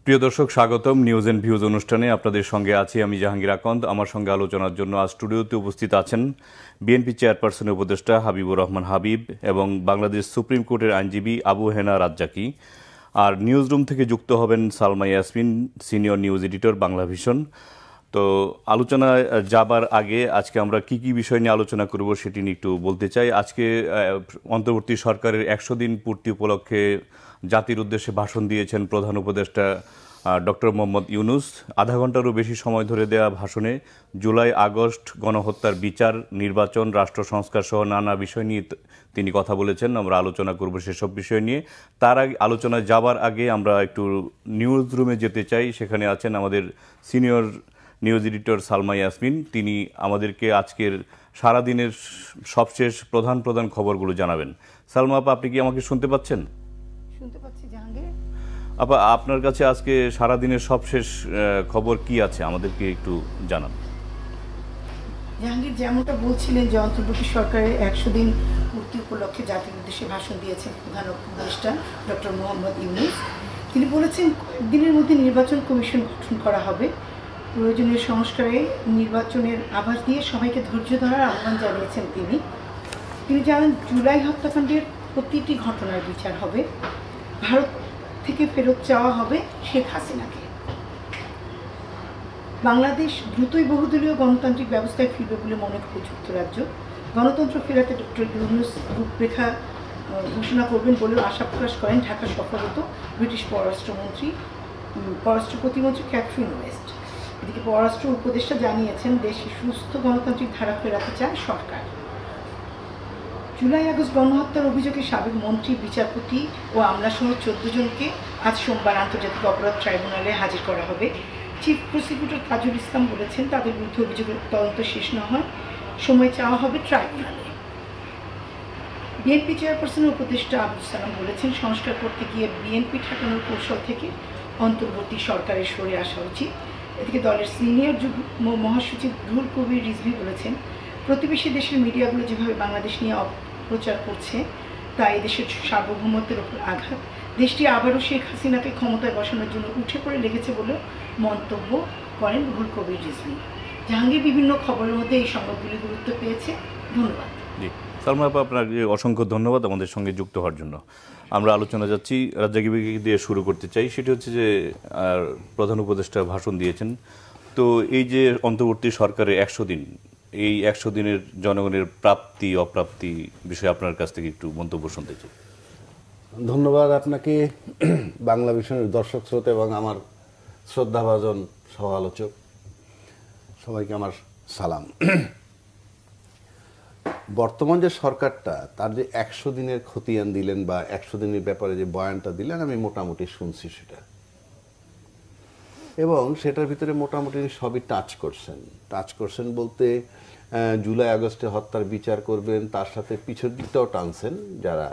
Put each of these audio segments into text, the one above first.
প্রিয় দর্শক, স্বাগতম নিউজ এন্ড ভিউজ অনুষ্ঠানে। আপনাদের সঙ্গে আছি আমি জাহাঙ্গীর আকন্দ। আমার সঙ্গে আলোচনার জন্য আজ স্টুডিওতে উপস্থিত আছেন বিএনপি চেয়ারপারসনের উপদেষ্টা হাবিবুর রহমান হাবিব এবং বাংলাদেশ সুপ্রিম কোর্টের আইনজীবী আবু হেনা রাজ্জাকি। আর নিউজ রুম থেকে যুক্ত হবেন Salma Yasmin, senior news editor, Bangla vision. তো আলোচনায় যাবার আগে আজকে আমরা কি কি বিষয় নিয়ে আলোচনা করব সেটি নিয়ে একটু বলতে চাই। আজকে অন্তর্বর্তী সরকারের 100 দিন পূর্তি উপলক্ষে জাতির উদ্দেশ্যে ভাষণ দিয়েছেন প্রধান উপদেষ্টা ডক্টর মোহাম্মদ ইউনূস। আধা ঘন্টারও বেশি সময় ধরে দেওয়া ভাষণে জুলাই আগস্ট গণহত্যার বিচার, নির্বাচন, রাষ্ট্র সংস্কার সহ নানা বিষয় নিয়ে তিনি কথা বলেছেন। আমরা আলোচনা করব সেসব বিষয় নিয়ে। তার আগে আলোচনায় যাবার আগে আমরা একটু নিউজ রুমে যেতে চাই। সেখানে আছেন আমাদের senior news editor Salma Yasmin. তিনি আমাদেরকে আজকের সারাদিনের সবশেষ প্রধান প্রধান খবরগুলো জানাবেন। সালমা আপা, আপনি কি আমাকে শুনতে পাচ্ছেন? শুনতে পাচ্ছি জাহাঙ্গীর। আপা, আপনার কাছে আজকে সারাদিনের সবশেষ খবর কি আছে আমাদেরকে একটু জানান। জাহাঙ্গীর, যেমনটা বলছিলেন যে অন্তর্বর্তী সরকারের 100 দিন পূর্তি উপলক্ষে জাতির উদ্দেশ্যে ভাষণ দিয়েছেন প্রধান উপদেষ্টা ডক্টর মোহাম্মদ ইউনূস। তিনি বলেছেন দিনের মধ্যে নির্বাচন কমিশন গঠন করা হবে। প্রয়োজনীয় সংস্কারে নির্বাচনের আভাস দিয়ে সবাইকে ধৈর্য ধরার আহ্বান জানিয়েছেন তিনি জানান জুলাই হত্যাকাণ্ডের প্রতিটি ঘটনার বিচার হবে। ভারত থেকে ফেরত চাওয়া হবে শেখ হাসিনাকে। বাংলাদেশ দ্রুতই বহুদলীয় গণতান্ত্রিক ব্যবস্থায় ফিরবে বলে মনে করে যুক্তরাজ্য। গণতন্ত্র ফেরাতে ডক্টর ইউনূস রূপরেখা ঘোষণা করবেন বলেও আশা প্রকাশ করেন ঢাকা সফররত ব্রিটিশ পররাষ্ট্র প্রতিমন্ত্রী ক্যাথরিন ওয়েস্ট। এদিকে পররাষ্ট্র উপদেষ্টা জানিয়েছেন দেশে সুস্থ গণতান্ত্রিক ধারা ফেরাতে চায় সরকার। জুলাই আগস্ট গণহত্যার অভিযোগে সাবেক মন্ত্রী, বিচারপতি ও আমলাসহ 14 জনকে আজ সোমবার আন্তর্জাতিক অপরাধ ট্রাইব্যুনালে হাজির করা হবে। চিফ প্রসিকিউটর তাজুল ইসলাম বলেছেন তাদের বিরুদ্ধে অভিযোগের তদন্ত শেষ না হয় সময় চাওয়া হবে ট্রাইব্যুনালে। বিএনপি চেয়ারপারসনের উপদেষ্টা আবুল সালাম বলেছেন সংস্কার করতে গিয়ে বিএনপি ঠেকানোর কৌশল থেকে অন্তর্বর্তী সরকারের সরে আসা উচিত। এদিকে দলের সিনিয়র যুগ্ম মহাসচিব রুহুল কবির রিজভী বলেছেন প্রতিবেশী দেশের মিডিয়াগুলো যেভাবে বাংলাদেশ নিয়ে অপপ্রচার করছে তা এই দেশের সার্বভৌমত্বের ওপর আঘাত। দেশটি আবারও শেখ হাসিনাকে ক্ষমতায় বসানোর জন্য উঠে পড়ে লেগেছে বলে মন্তব্য করেন রুহুল কবির রিজভী। জাহাঙ্গীর, বিভিন্ন খবরের মধ্যে এই সংবাদগুলি গুরুত্ব পেয়েছে। ধন্যবাদ। জি সালমা আপা, আপনাকে অসংখ্য ধন্যবাদ আমাদের সঙ্গে যুক্ত হওয়ার জন্য। আমরা আলোচনা যাচ্ছি, রাজ্জাকি দিয়ে শুরু করতে চাই। সেটি হচ্ছে যে প্রধান উপদেষ্টা ভাষণ দিয়েছেন। তো এই যে অন্তর্বর্তী সরকারের 100 দিন, এই 100 দিনের জনগণের প্রাপ্তি অপ্রাপ্তি বিষয়ে আপনার কাছ থেকে একটু মন্তব্য শুনতে চাই। ধন্যবাদ আপনাকে, বাংলা ভিশনের দর্শক শ্রোতা এবং আমার শ্রদ্ধাভাজন সহ আলোচক সবাইকে আমার সালাম। বর্তমান যে সরকারটা তার যে 100 দিনের খতিয়ান দিলেন বা 100 দিনের ব্যাপারে যে বয়ানটা দিলেন, আমি মোটামুটি শুনছি সেটা, এবং সেটার ভিতরে মোটামুটি সবই টাচ করছেন বলতে জুলাই আগস্টে হত্যার বিচার করবেন, তার সাথে পিছন দিকটাও টানছেন যারা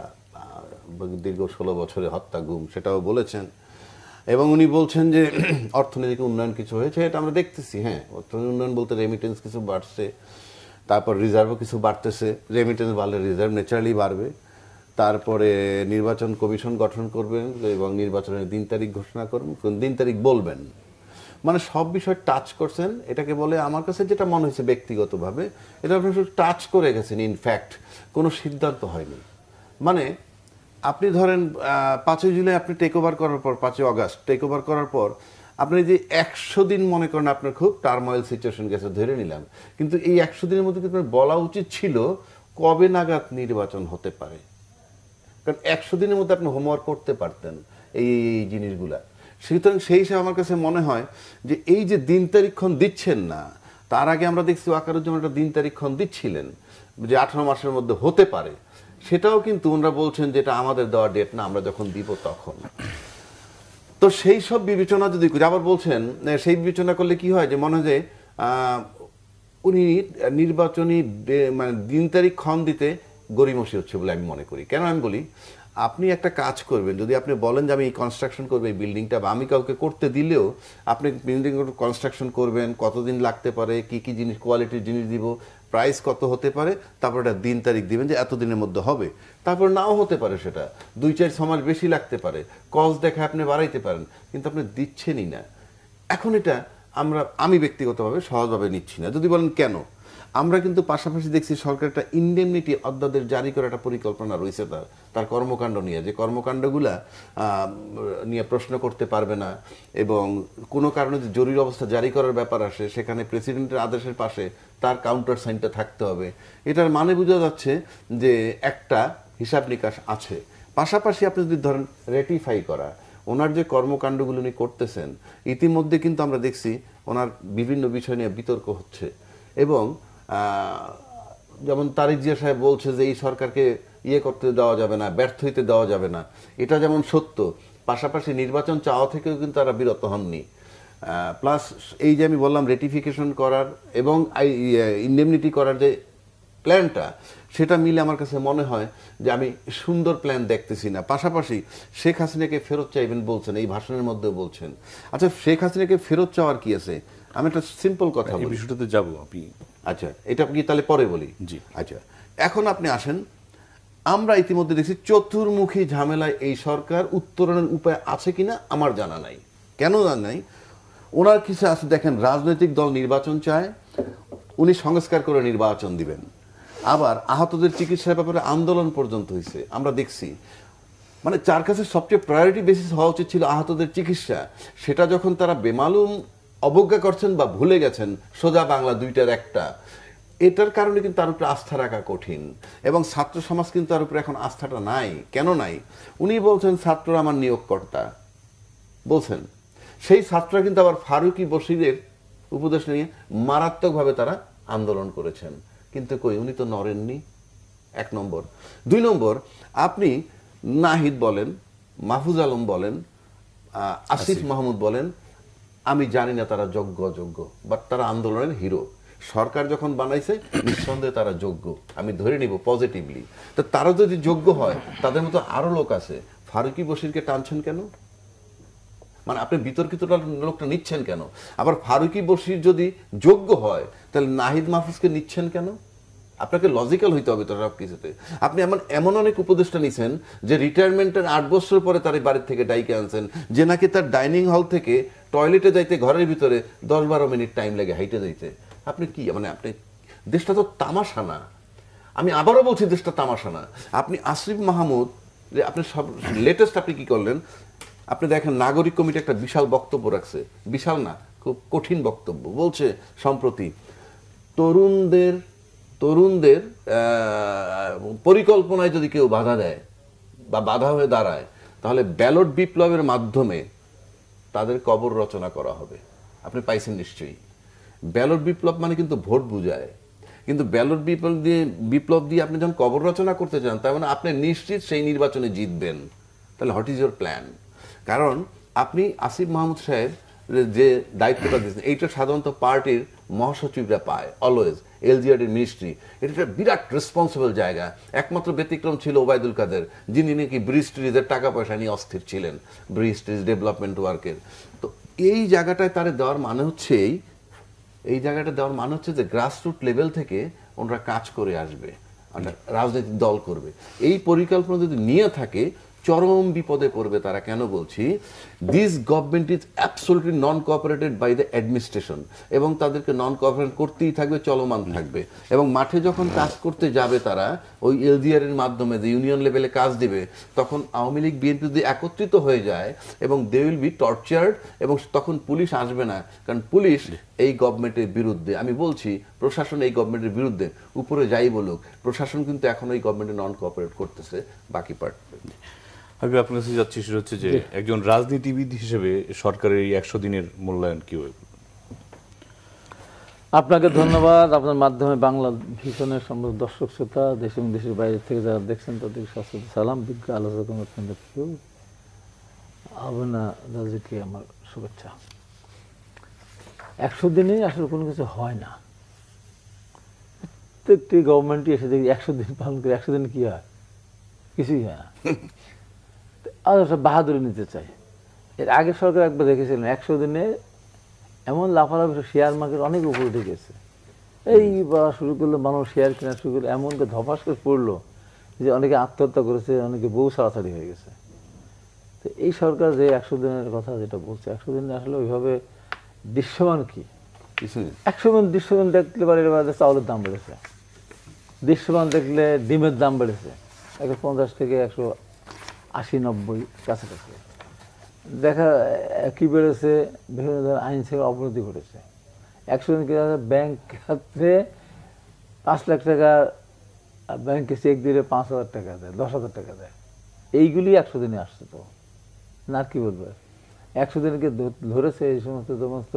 দীর্ঘ 16 বছরে হত্যা গুম, সেটাও বলেছেন। এবং উনি বলছেন যে অর্থনৈতিক উন্নয়ন কিছু হয়েছে, এটা আমরা দেখতেছি। হ্যাঁ, অর্থনৈতিক উন্নয়ন বলতে রেমিটেন্স কিছু বাড়ছে, তারপর রিজার্ভও কিছু বাড়তেছে। রেমিটেন্স বাড়লে রিজার্ভ ন্যাচারালি বাড়বে। তারপরে নির্বাচন কমিশন গঠন করবেন এবং নির্বাচনের দিন তারিখ ঘোষণা করবেন, কোন দিন তারিখ বলবেন, মানে সব বিষয় টাচ করছেন। এটাকে বলে, আমার কাছে যেটা মনে হয়েছে ব্যক্তিগতভাবে, এটা আপনি শুধু টাচ করে গেছেন, ইনফ্যাক্ট কোনো সিদ্ধান্ত হয়নি। মানে আপনি ধরেন 5ই জুলাই আপনি টেক ওভার করার পর, 5ই আগস্ট টেক ওভার করার পর আপনি যে 100 দিন মনে করেন আপনার খুব টার্ময়েল সিচুয়েশন গেছে, ধরে নিলাম, কিন্তু এই 100 দিনের মধ্যে কিন্তু বলা উচিত ছিল কবে নাগাদ নির্বাচন হতে পারে। কারণ 100 দিনের মধ্যে আপনি হোমওয়ার্ক করতে পারতেন এই জিনিসগুলা। সুতরাং সেই হিসাবে আমার কাছে মনে হয় যে এই যে দিন তারিখক্ষণ দিচ্ছেন না, তার আগে আমরা দেখছি ওয়াকারুজ্জামান একটা দিন তারিখক্ষণ দিচ্ছিলেন যে 18 মাসের মধ্যে হতে পারে, সেটাও কিন্তু ওনারা বলছেন যে এটা আমাদের দেওয়া ডেট না, আমরা যখন দিব তখন। তো সেই সব বিবেচনা যদি আবার বলছেন, সেই বিবেচনা করলে কি হয় যে মনে হয় যে উনি নির্বাচনী মানে দিন তারিখ ক্ষণ দিতে গড়িমসি হচ্ছে বলে আমি মনে করি। কেন আমি বলি, আপনি একটা কাজ করবেন, যদি আপনি বলেন যে আমি এই কনস্ট্রাকশন করবো এই বিল্ডিংটা, বা আমি কাউকে করতে দিলেও আপনি বিল্ডিং কনস্ট্রাকশন করবেন, কতদিন লাগতে পারে, কি কি জিনিস কোয়ালিটির জিনিস দিব, প্রাইস কত হতে পারে, তারপর একটা দিন তারিখ দিবেন যে এতদিনের মধ্যে হবে, তারপর নাও হতে পারে, সেটা 2-4 মাস বেশি লাগতে পারে, কস্ট দেখে আপনি বাড়াইতে পারেন, কিন্তু আপনি দিচ্ছেনই না। এখন এটা আমি ব্যক্তিগতভাবে সহজভাবে নিচ্ছি না। যদি বলেন কেন, আমরা কিন্তু পাশাপাশি দেখছি সরকার একটা ইন্ডেমনিটি অধ্যাদেশ জারি করার একটা পরিকল্পনা রয়েছে তার কর্মকাণ্ড নিয়ে, যে কর্মকাণ্ডগুলা নিয়ে প্রশ্ন করতে পারবে না, এবং কোনো কারণে যে জরুরি অবস্থা জারি করার ব্যাপার আসে সেখানে প্রেসিডেন্টের আদেশের পাশে তার কাউন্টার সাইনটা থাকতে হবে। এটার মানে বোঝা যাচ্ছে যে একটা হিসাব নিকাশ আছে। পাশাপাশি আপনি যদি ধরেন রেটিফাই করা, ওনার যে কর্মকাণ্ডগুলো উনি করতেছেন, ইতিমধ্যে কিন্তু আমরা দেখছি ওনার বিভিন্ন বিষয় নিয়ে বিতর্ক হচ্ছে, এবং যেমন তারিক জিয়া সাহেব বলছে যে এই সরকারকে করতে দেওয়া যাবে না, ব্যর্থ হইতে দেওয়া যাবে না, এটা যেমন সত্য, পাশাপাশি নির্বাচন চাওয়া থেকেও কিন্তু তারা বিরত হননি। প্লাস এই যে আমি বললাম রেটিফিকেশন করার এবং ইন্ডেমনিটি করার যে প্ল্যানটা, সেটা মিলে আমার কাছে মনে হয় যে আমি সুন্দর প্ল্যান দেখতেছি না। পাশাপাশি শেখ হাসিনাকে ফেরত চাইবেন বলছেন, এই ভাষণের মধ্যেও বলছেন। আচ্ছা, শেখ হাসিনাকে ফেরত চাওয়ার কি আছে? আমি একটা সিম্পল কথা বলি, বিষয়টাতে যাবো আপনি। আচ্ছা, এটা কি তাহলে পরে বলি? জি। আচ্ছা, এখন আপনি আসেন, আমরা ইতিমধ্যে দেখছি চতুর্মুখী ঝামেলায় এই সরকার, উত্তরণের উপায় আছে কিনা আমার জানা নাই। কেন জানা নাই? ওনার কিছু আছে, দেখেন, রাজনৈতিক দল নির্বাচন চায়, উনি সংস্কার করে নির্বাচন দিবেন। আবার আহতদের চিকিৎসার ব্যাপারে আন্দোলন পর্যন্ত হয়েছে, আমরা দেখছি। মানে যার কাছে সবচেয়ে প্রায়োরিটি বেসিস হওয়া উচিত ছিল আহতদের চিকিৎসা, সেটা যখন তারা বেমালুম অবজ্ঞা করছেন বা ভুলে গেছেন, সোজা বাংলা দুইটার একটা, এটার কারণে কিন্তু তার উপরে আস্থা রাখা কঠিন, এবং ছাত্র সমাজ কিন্তু তার উপরে এখন আস্থাটা নাই। কেন নাই? উনি বলছেন ছাত্ররা আমার নিয়োগকর্তা বলছেন, সেই ছাত্ররা কিন্তু আবার ফারুকি বশিরের উপদেশ নিয়ে মারাত্মকভাবে তারা আন্দোলন করেছেন, কিন্তু কই, উনি তো নড়েননি। 1 নম্বর। 2 নম্বর, আপনি নাহিদ বলেন, মাহফুজ আলম বলেন, আসিফ মাহমুদ বলেন, আমি জানি না তারা যোগ্য অযোগ্য, বাট তারা আন্দোলনের হিরো। সরকার যখন বানাইছে নিঃসন্দেহে তারা যোগ্য, আমি ধরে নিব পজিটিভলি। তো তারা যদি যোগ্য হয়, তাদের মতো আরো লোক আছে, ফারুকি বশিরকে টানছেন কেন? মানে আপনি বিতর্কিত লোকটা নিচ্ছেন কেন? আবার ফারুকি বশির যদি যোগ্য হয়, তাহলে নাহিদ মাহফুজকে নিচ্ছেন কেন? আপনাকে লজিক্যাল হইতে হবে তো সব কিছুতে। আপনি এমন অনেক উপদেষ্টা নিছেন যে রিটায়ারমেন্টের 8 বছর পরে তার বাড়ির থেকে ডাইকে আনছেন, যে নাকি তার ডাইনিং হল থেকে টয়লেটে যাইতে ঘরের ভিতরে 10-12 মিনিট টাইম লাগে হাইটে যাইতে। আপনি কি, মানে আপনি, দেশটা তো তামাশা না। আমি আবারও বলছি, দেশটা তামাশা না। আপনি আসিফ মাহমুদ, আপনি সব লেটেস্ট আপনি কি করলেন? আপনি দেখেন, নাগরিক কমিটি একটা বিশাল বক্তব্য রাখছে, বিশাল না, খুব কঠিন বক্তব্য। বলছে সম্প্রতি তরুণদের পরিকল্পনায় যদি কেউ বাধা দেয় বা বাধা হয়ে দাঁড়ায়, তাহলে ব্যালট বিপ্লবের মাধ্যমে তাদের কবর রচনা করা হবে। আপনি পাইছেন নিশ্চয়ই। ব্যালট বিপ্লব মানে কিন্তু ভোট বুঝায়, কিন্তু ব্যালট বিপ্লব দিয়ে আপনি যখন কবর রচনা করতে চান, তার মানে আপনি নিশ্চিত সেই নির্বাচনে জিতবেন। তাহলে হোয়াট ইজ ইউর প্ল্যান? কারণ আপনি আসিফ মাহমুদ সাহেব যে দায়িত্বটা দিয়েছেন, এইটা সাধারণত পার্টির মহাসচিবরা পায় অলওয়েজ, এলজিআরডির মিনিস্ট্রি। এটা একটা বিরাট রেসপন্সিবল জায়গা। একমাত্র ব্যতিক্রম ছিল ওবায়দুল কাদের, যিনি নাকি ব্রিজ ট্রিজের টাকা পয়সা নিয়ে অস্থির ছিলেন, ব্রিজ ট্রিজ ডেভেলপমেন্ট ওয়ার্কের। তো এই জায়গাটায় তারা দেওয়ার মানে হচ্ছে যে গ্রাসরুট লেভেল থেকে ওনারা কাজ করে আসবে, রাজনৈতিক দল করবে। এই পরিকল্পনা যদি নিয়ে থাকে, চরম বিপদে পড়বে তারা। কেন বলছি? This government is absolutely non cooperated by the administration, এবং তাদেরকে নন কোঅপারেট করতেই থাকবে, চলমান থাকবে। এবং মাঠে যখন কাজ করতে যাবে তারা, ওই এলজিআর এর মাধ্যমে যে ইউনিয়ন লেভেলে কাজ দিবে, তখন আওয়ামী লীগ বিএনপি যদি একত্রিত হয়ে যায়, এবং দে উইল বি টর্চার্ড, এবং তখন পুলিশ আসবে না, কারণ পুলিশ এই গভর্নমেন্টের বিরুদ্ধে। আমি বলছি, প্রশাসন এই গভর্নমেন্টের বিরুদ্ধে, উপরে যাই বলুক, প্রশাসন কিন্তু এখন এই গভর্নমেন্টে নন কোঅপারেট করতেছে বাকি পার্ট। আমি আপনার কাছে যাচ্ছি, সেটা হচ্ছে যে একজন রাজনীতিবিদ হিসেবে সরকারের এই 100 দিনের মূল্যায়ন কি হবে? আপনাকে ধন্যবাদ। আপনার মাধ্যমে বাংলা ভিশনের সমস্ত দর্শক শ্রোতা, দেশ এবং দেশের বাইরে থেকে যারা দেখছেন তাদের সশ্রদ্ধ সালাম। বিজ্ঞ আলোচক আবনা রাজুকে আমার শুভেচ্ছা। 100 দিনে আসলে কোনো কিছু হয় না। প্রত্যেকটি গভর্নমেন্টই এসে দেখি 100 দিন পালন করে। 100 দিনে কি হয়? কিছুই হয় না। আর বাহাদুরি নিতে চাই। এর আগে সরকার একবার দেখেছিলেন 100 দিনে এমন লাফালাফি, শেয়ার মার্কেট অনেক উপরে উঠে গেছে। এই বলা শুরু করলো, মানুষ শেয়ার কেনা শুরু করলো, এমনকি ধপাস করে পড়লো যে অনেকে আত্মহত্যা করেছে, অনেকে বউ ছাড়াছাড়ি হয়ে গেছে। তো এই সরকার যে 100 দিনের কথা যেটা বলছে, 100 দিন আসলে ওইভাবে দৃশ্যমান কি? 100 দিন দৃশ্যমান দেখলে বাড়ির বাড়িতে চাউলের দাম বেড়েছে, দৃশ্যমান দেখলে ডিমের দাম বেড়েছে 150 থেকে 180-90 কাছাকাছি। দেখা কি বেড়েছে, বিভিন্ন ধরনের আইন শৃঙ্খলা অবনতি ঘটেছে। 100 দিন কি ব্যাংক খাতে 5 লাখ টাকা ব্যাংকে চেক দিলে 5,000 টাকা দেয়, 10,000 টাকা দেয়। এইগুলি 100 দিনে আসছে। তো না কি বলবো, 100 দিনকে ধরেছে এই সমস্ত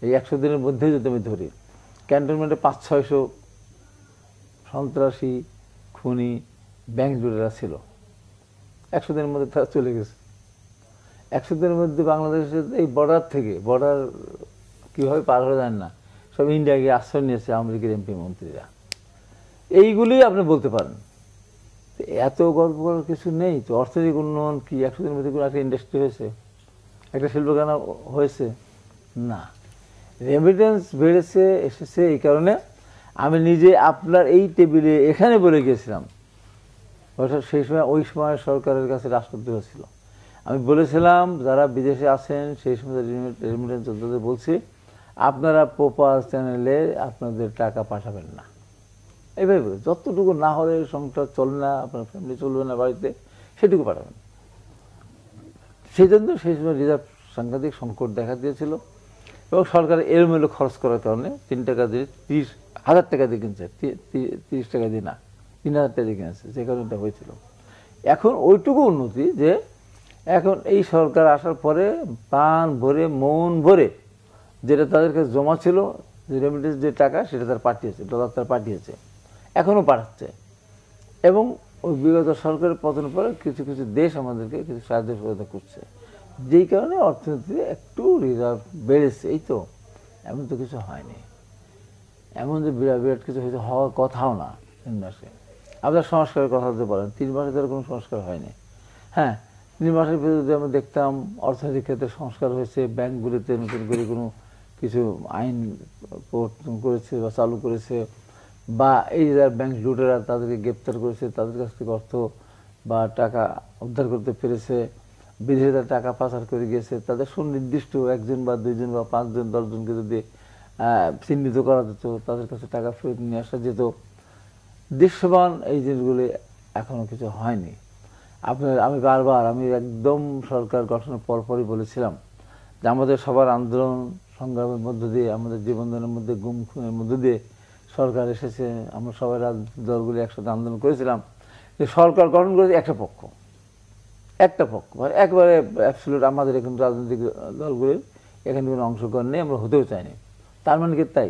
এই 100 দিনের মধ্যে যদি আমি ধরি, ক্যান্টনমেন্টে 500-600 সন্ত্রাসী খুনি ব্যাংক জুড়েরা ছিল, 100 দিনের মধ্যে তারা চলে গেছে। 100 দিনের মধ্যে বাংলাদেশের এই বর্ডার কীভাবে পার হয়ে যায় না, সব ইন্ডিয়া গিয়ে আশ্রয় নিয়েছে আমেরিকার এমপি মন্ত্রীরা। এইগুলি আপনি বলতে পারেন। এত গল্প করার কিছু নেই তো। অর্থনৈতিক উন্নয়ন কি 100 দিনের মধ্যে কোনো একটা ইন্ডাস্ট্রি হয়েছে, একটা শিল্পকারখানা হয়েছে? না। রেমিটেন্স বেড়েছে, এসেছে এই কারণে। আমি নিজে আপনার এই টেবিলে এখানে বলে গিয়েছিলাম, অর্থাৎ ওই সময় সরকারের কাছে রাষ্ট্রদ্রোহ ছিল। আমি বলেছিলাম যারা বিদেশে আছেন সেই সময় রেমিটেন্স যোদ্ধাদের বলছি, আপনারা প্রপার চ্যানেলে আপনাদের টাকা পাঠাবেন না। এইভাবে বলে, যতটুকু না হলে সংসার চলে না, আপনার ফ্যামিলি চলবে না বাড়িতে, সেটুকু পাঠাবেন। সেই জন্য সেই সময় রিজার্ভ সাংঘাতিক সংকট দেখা দিয়েছিল এবং সরকার এলোমেলো খরচ করার কারণে 3 টাকা দিয়ে 30,000 টাকা দিয়ে কিনছে, 30 টাকা দিয়ে না, 3,000 টাকা দিয়ে কিনেছে, যে কারণে এটা হয়েছিল। এখন ওইটুকু উন্নতি যে এখন এই সরকার আসার পরে প্রাণ ভরে মন ভরে যেটা তাদের কাছে জমা ছিল, যে রেমিটেন্স যে টাকা, সেটা তার পাঠিয়েছে, ডলার তার পাঠিয়েছে, এখনও পাঠাচ্ছে। এবং ওই বিগত সরকারের পতনের পরে কিছু কিছু দেশ আমাদেরকে কিছু সাহায্য সহযোগিতা করছে, যেই কারণে অর্থনীতিতে একটু রিজার্ভ বেড়েছে। এই তো, এমন তো কিছু হয়নি, এমন যে বিরাট বিরাট কিছু হয়তো হওয়ার কথাও না 3 মাসে। আপনার সংস্কারের কথা বলতে পারেন, 3 মাসে তার কোনো সংস্কার হয়নি। হ্যাঁ, 3 মাসের ভিতরে যদি আমরা দেখতাম অর্থনৈতিক ক্ষেত্রে সংস্কার হয়েছে, ব্যাংকগুলিতে নতুন করে কোনো কিছু আইন প্রবর্তন করেছে বা চালু করেছে, বা এই যারা ব্যাংক লুটেরা তাদেরকে গ্রেপ্তার করেছে, তাদের কাছ থেকে অর্থ বা টাকা উদ্ধার করতে পেরেছে, বিদেশে তারা টাকা পাচার করে গিয়েছে, তাদের সুনির্দিষ্ট 1 জন বা 2 জন বা 5 জন 10 জনকে যদি চিহ্নিত করা যেত, তাদের কাছে টাকা ফেরত নিয়ে আসা যেত। দৃশ্যমান এই জিনিসগুলি এখনও কিছু হয়নি। আমি বারবার একদম সরকার গঠনের পরপরই বলেছিলাম যে আমাদের সবার আন্দোলন সংগ্রামের মধ্য দিয়ে, আমাদের জীবনদানের মধ্যে গুম খুনের মধ্য দিয়ে সরকার এসেছে। আমরা সবাই দলগুলি একসাথে আন্দোলন করেছিলাম যে সরকার গঠন করেছে একটা পক্ষ, একবারে অ্যাবসলিউট। আমাদের এখন রাজনৈতিক দলগুলির এখানে কোনো অংশগ্রহণ নেই, আমরা হতেও চাইনি। তার মানে কি তাই?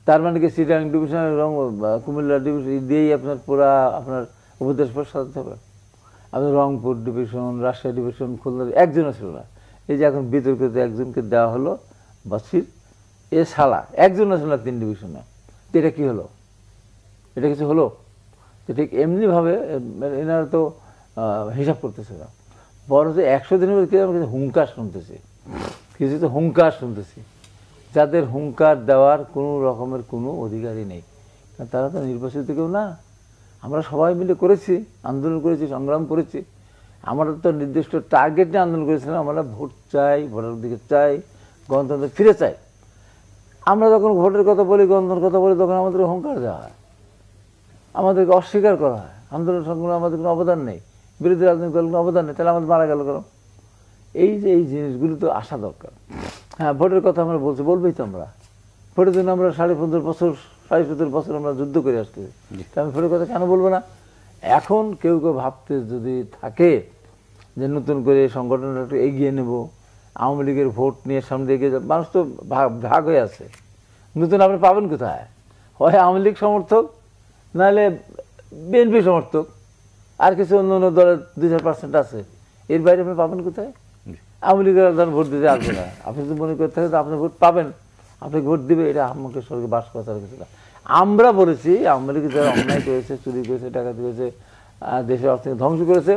তার মানে কি চিটাগাং ডিভিশন এবং কুমিল্লা ডিভিশন দিয়েই আপনার পুরা আপনার উপদেশ সাজাতে হবে? আপনার রংপুর ডিভিশন, রাজশাহী ডিভিশন, খুলনা একজনও ছিল না। এই যে এখন বিতর্কিত একজনকে দেওয়া হলো বাসির, এ ছাড়া একজনও ছিল না 3 ডিভিশনে। তো এটা কি হলো? এটা কিছু হলো? তো ঠিক এমনিভাবে এনারা তো হিসাব করতেছে না। বড় যে 100 দিনের মধ্যে আমরা কিছু হুঙ্কার শুনতেছি, কিছু তো হুঙ্কার শুনতেছি, যাদের হুঙ্কার দেওয়ার কোনো রকমের কোনো অধিকারই নেই, কারণ তারা তো নির্বাচিত কেউ না। আমরা সবাই মিলে করেছি, আন্দোলন করেছি, সংগ্রাম করেছি। আমরা তো নির্দিষ্ট টার্গেট নিয়ে আন্দোলন করেছিলাম, আমরা ভোট চাই, ভোটের দিকে চাই, গণতন্ত্র ফিরে চাই। আমরা যখন ভোটের কথা বলি, গণতন্ত্রের কথা বলি, তখন আমাদের হুঙ্কার দেওয়া হয়, আমাদেরকে অস্বীকার করা হয়। আন্দোলন সংগ্রামে আমাদের কোনো অবদান নেই, বিরোধী রাজনৈতিক দলের কোনো অবদান নেই, তাহলে আমাদের মারা গেল কেন? এই যে এই জিনিসগুলো তো আসা দরকার। হ্যাঁ, ভোটের কথা আমরা বলবোই তো। আমরা ভোটের জন্য আমরা 17.5 বছর আমরা যুদ্ধ করে আসতেছি, তা আমি ভোটের কথা কেন বলবো না? এখন কেউ ভাবতে যদি থাকে যে নতুন করে সংগঠনটা একটু এগিয়ে নেব, আওয়ামী লীগের ভোট নিয়ে সামনে এগিয়ে যাবে, মানুষ তো ভাগ হয়ে আছে। নতুন আপনি পাবেন কোথায়? হয় আওয়ামী লীগ সমর্থক, নাহলে বিএনপি সমর্থক, আর কিছু অন্য অন্য দলের 2-4% আছে। এর বাইরে আপনি পাবেন কোথায়? আওয়ামী লীগের ধরেন ভোট দিতে আসবে না। আপনি যদি মনে করতে থাকেন আপনি ভোট পাবেন, আপনি ভোট দিবে, এটা আমাকে সরকার বাস করার কিছু না। আমরা বলেছি আওয়ামী লীগ যারা অন্যায় করেছে, চুরি করেছে, টাকাতি করেছে, দেশের অর্থনীতি ধ্বংস করেছে,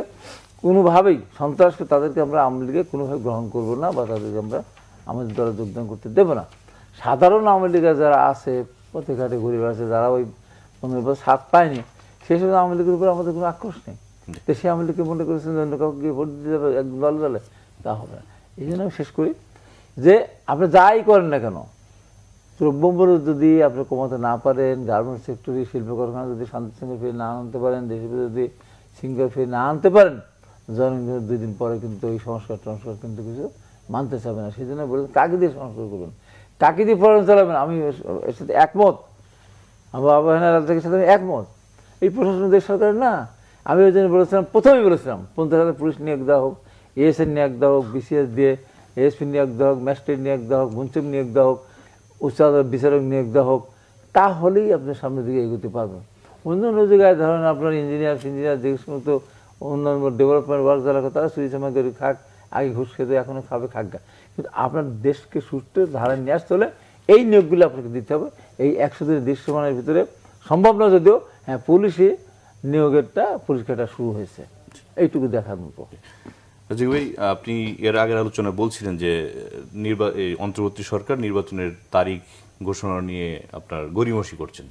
কোনোভাবেই সন্ত্রাসকে তাদেরকে আমরা আওয়ামী লীগে কোনোভাবে গ্রহণ করবো না, বা তাদেরকে আমরা আমাদের দলে যোগদান করতে দেবো না। সাধারণ আওয়ামী লীগের যারা আছে পথে ঘাটে ঘুরে বেড়াচ্ছে, যারা ওই 15 বছর ছাড় পায়নি সেই সময় আওয়ামী লীগের উপর আমাদের কোনো আক্রোশ নেই। তো সে আওয়ামী লীগকে মনে করেছেন যে অন্য কাউকে ভোট দিতে যাবে এক দলে দলে, তা হবে না। এই জন্য আমি শেষ করি যে আপনি যাই করেন না কেন, দ্রব্যমূল্য যদি আপনি কমাতে না পারেন, গার্মেন্টস সেক্টরে শিল্প কারখানা যদি শান্তি শৃঙ্খলা ফিরে না আনতে পারেন, দেশের যদি শৃঙ্খলা ফিরে না আনতে পারেন, জনগণের 2 দিন পরে কিন্তু এই সংস্কার কিন্তু কিছু মানতে চাবে না। সেই জন্য বলছেন কাকে দিয়ে সংস্কার করবেন, কাকে দিয়ে প্রশাসন চালাবেন। আমি এর সাথে একমত, আমার আবহাওয়া রাজ্যের সাথে আমি একমত। এই প্রশাসন দেশ সরকারের না। আমি ওই জন্য বলেছিলাম, প্রথমেই বলেছিলাম 50,000 পুলিশ নিয়োগ দেওয়া হোক, এএসএন নিয়োগ দেওয়া হোক, বিসিএস দিয়ে এএসপি নিয়োগ দেওয়া হোক, ম্যাজিস্ট্রেট নিয়োগ দেওয়া হোক, মুন্সিফ নিয়োগ দেওয়া হোক, উচ্চ আদালত বিচারক নিয়োগ দেওয়া হোক, তাহলেই আপনি সামনের দিকে এগোতে পারবেন। অন্য জায়গায় ধরেন আপনার ইঞ্জিনিয়ার যে সমস্ত অন্যান্য ডেভেলপমেন্ট ওয়ার্ক যারা তারা চুরি চামাই করে খাক, আগে ঘুষ খেতে এখনও খাবে খাগা, কিন্তু আপনার দেশকে সুস্থ ধারায় নিয়ে আসতে হলে এই নিয়োগগুলো আপনাকে দিতে হবে। এই 100 দিনের দৃশ্যমানের ভিতরে সম্ভব না যদিও, হ্যাঁ পুলিশে নিয়োগেরটা পরীক্ষাটা শুরু হয়েছে, এইটুকু দেখার মতো। রাজীব ভাই, আপনি এর আগের আলোচনায় বলছিলেন যে অন্তর্বর্তী সরকার নির্বাচনের তারিখ ঘোষণা নিয়ে আপনার গড়িমসি করছেন।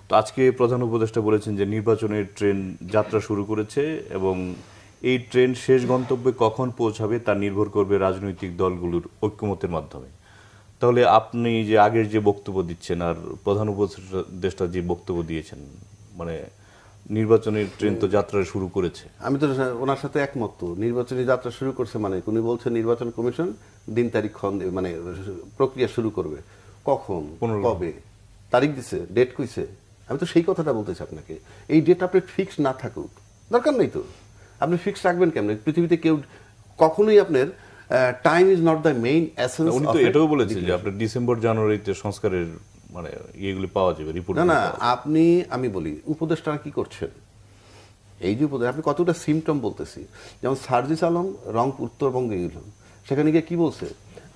তো আজকে প্রধান উপদেষ্টা বলেছেন যে নির্বাচনের ট্রেন যাত্রা শুরু করেছে এবং এই ট্রেন শেষ গন্তব্যে কখন পৌঁছাবে তা নির্ভর করবে রাজনৈতিক দলগুলোর ঐক্যমতের মাধ্যমে। তাহলে আপনি যে আগের যে বক্তব্য দিচ্ছেন আর প্রধান উপদেষ্টা যে বক্তব্য দিয়েছেন, মানে নির্বাচনের ট্রেন তো যাত্রা শুরু করেছে। আমি তো ওনার সাথে একমত। তো নির্বাচনী যাত্রা শুরু করছে মানে উনি বলছেন নির্বাচন কমিশন দিন তারিখ মানে প্রক্রিয়া শুরু করবে। কখন, কবে তারিখ দিছে, ডেট কইছে? আমি তো সেই কথাটা বলতেছি আপনাকে। এই ডেট আপনি ফিক্স না থাকুক, দরকার নেই তো। আপনি ফিক্স রাখবেন কেমন? পৃথিবীতে কেউ কখনোই আপনার time is not the main essence. উনি তো এটাও বলেছেন যে আপনার ডিসেম্বর জানুয়ারিতে সংস্কারের মানে ইয়েগুলি পাওয়া যাবে রিপোর্ট। না আমি বলি উপদেষ্টারা কি করছেন, এই যে উপদেশ আপনি কতটা সিমটম বলতেছি। যেমন সার্জিস আলম রংপুর উত্তরবঙ্গে গেল, সেখানে গিয়ে কি বলছে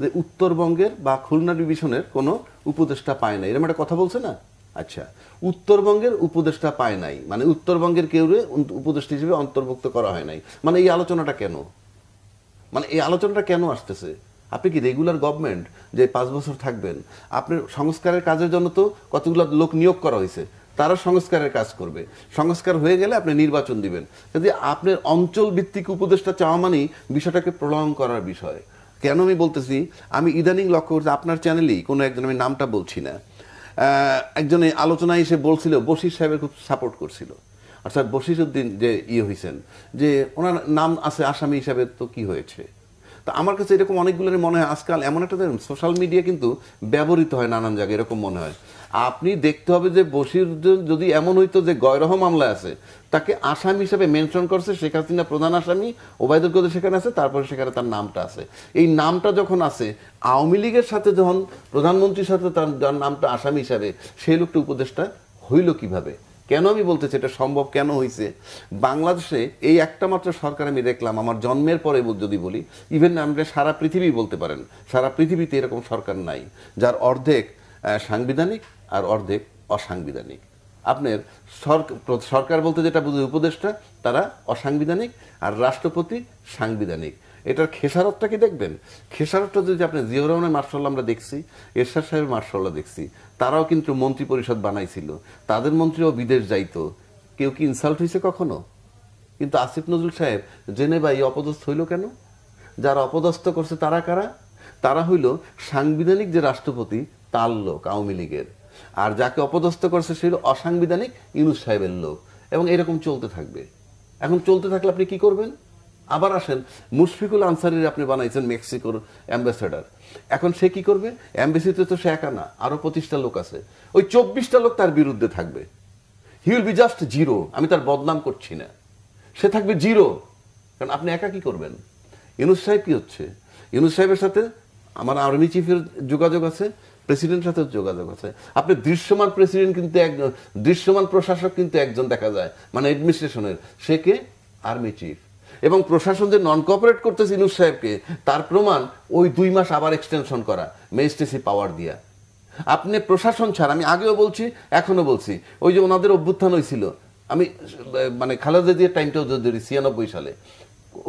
যে উত্তরবঙ্গের বা খুলনা ডিভিশনের কোনো উপদেষ্টা পায় নাই, এরকম একটা কথা বলছে না? আচ্ছা, উত্তরবঙ্গের উপদেষ্টা পায় নাই মানে উত্তরবঙ্গের কেউ উপদেষ্টা হিসেবে অন্তর্ভুক্ত করা হয় নাই, মানে এই আলোচনাটা কেন? মানে এই আলোচনাটা কেন আসতেছে? আপনি কি রেগুলার গভর্নমেন্ট যে 5 বছর থাকবেন? আপনার সংস্কারের কাজের জন্য তো কতগুলো লোক নিয়োগ করা হয়েছে, তারা সংস্কারের কাজ করবে। সংস্কার হয়ে গেলে আপনি নির্বাচন দিবেন। যদি আপনার অঞ্চল ভিত্তিক উপদেষ্টা চাওয়া মানেই বিষয়টাকে প্রলং করার বিষয়। কেন আমি বলতেছি, আমি ইদানিং লক্ষ্য করছি আপনার চ্যানেলেই কোনো একজন, আমি নামটা বলছি না, একজনে আলোচনায় এসে বলছিল বশির সাহেবের খুব সাপোর্ট করছিল। অর্থাৎ বশিরউদ্দিন যে হয়েছেন যে ওনার নাম আছে আসামি হিসাবে, তো কি হয়েছে? তো আমার কাছে এরকম অনেকগুলো মনে হয় আজকাল এমন একটা সোশ্যাল মিডিয়া কিন্তু ব্যবহৃত হয় নানান জায়গায়, এরকম মনে হয়। আপনি দেখতে হবে যে বশিরউদ্দিন যদি এমন হইতো যে গয়রহ মামলায় আছে, তাকে আসামি হিসেবে মেনশন করছে শেখ হাসিনা প্রধান আসামি, ওবায়দুল কাদের সেখানে আছে, তারপরে সেখানে তার নামটা আছে। এই নামটা যখন আছে, আওয়ামী লীগের সাথে যখন প্রধানমন্ত্রীর সাথে তার নামটা আসামি হিসাবে, সেই লোকটা উপদেষ্টা হইল কিভাবে? কেন আমি বলতেছি এটা সম্ভব কেন হয়েছে? বাংলাদেশে এই একটা মাত্র সরকার আমি দেখলাম আমার জন্মের পরে যদি বলি, ইভেন আমরা সারা পৃথিবী বলতে পারেন, সারা পৃথিবীতে এরকম সরকার নাই যার অর্ধেক সাংবিধানিক আর অর্ধেক অসাংবিধানিক। আপনার সরকার বলতে যেটা বুঝে উপদেষ্টা তারা অসাংবিধানিক আর রাষ্ট্রপতি সাংবিধানিক। এটার খেসারতটা কি দেখবেন? খেসারতটা যদি আপনি জিয়াউর রহমানের মার্শাল আমরা দেখছি, এরশাদ সাহেবের মার্শাল্লাহ দেখছি, তারাও কিন্তু মন্ত্রী পরিষদ বানাইছিল, তাদের মন্ত্রীও বিদেশ যাইতো, কেউ কি ইনসাল্ট হয়েছে কখনো? কিন্তু আসিফ নজরুল সাহেব জেনেভা এই অপদস্থ হইল কেন? যারা অপদস্থ করছে তারা কারা? তারা হইল সাংবিধানিক যে রাষ্ট্রপতি তার লোক, আওয়ামী লীগের। আর যাকে অপদস্থ করছে সে হলো অসাংবিধানিক ইউনূস সাহেবের লোক। এবং এরকম চলতে থাকবে। এখন চলতে থাকলে আপনি কি করবেন? আবার আসেন, মুশফিকুল আনসারীর আপনি বানাইছেন মেক্সিকোর অ্যাম্বাসেডার। এখন সে কি করবে? অ্যাম্বাসিতে তো সে একা না, আরো 25টা লোক আছে, ওই 24টা লোক তার বিরুদ্ধে থাকবে। He will be just zero. আমি তার বদনাম করছি না, সে থাকবে জিরো। কারণ আপনি একা কি করবেন? ইউনূস সাহেব কি হচ্ছে? ইউনূস সাহেবের সাথে আমার আর্মি চিফের যোগাযোগ আছে, প্রেসিডেন্টের সাথে যোগাযোগ আছে। আপনি দৃশ্যমান প্রেসিডেন্ট কিন্তু একজন, দৃশ্যমান প্রশাসক কিন্তু একজন দেখা যায়, মানে অ্যাডমিনিস্ট্রেশনের, সে কে? Army chief. এবং প্রশাসন যে নন কোঅপারেট করতেছে ইউনূস সাহেবকে, তার প্রমাণ ওই 2 মাস আবার এক্সটেনশন করা ম্যাজিস্ট্রেসি পাওয়ার দিয়া। আপনি প্রশাসন ছাড়া, আমি আগেও বলছি এখনো বলছি, ওই যে ওনাদের অভ্যুত্থান হয়েছিল, আমি মানে খালেদা জিয়ার টাইমটাও ধরি 96 সালে,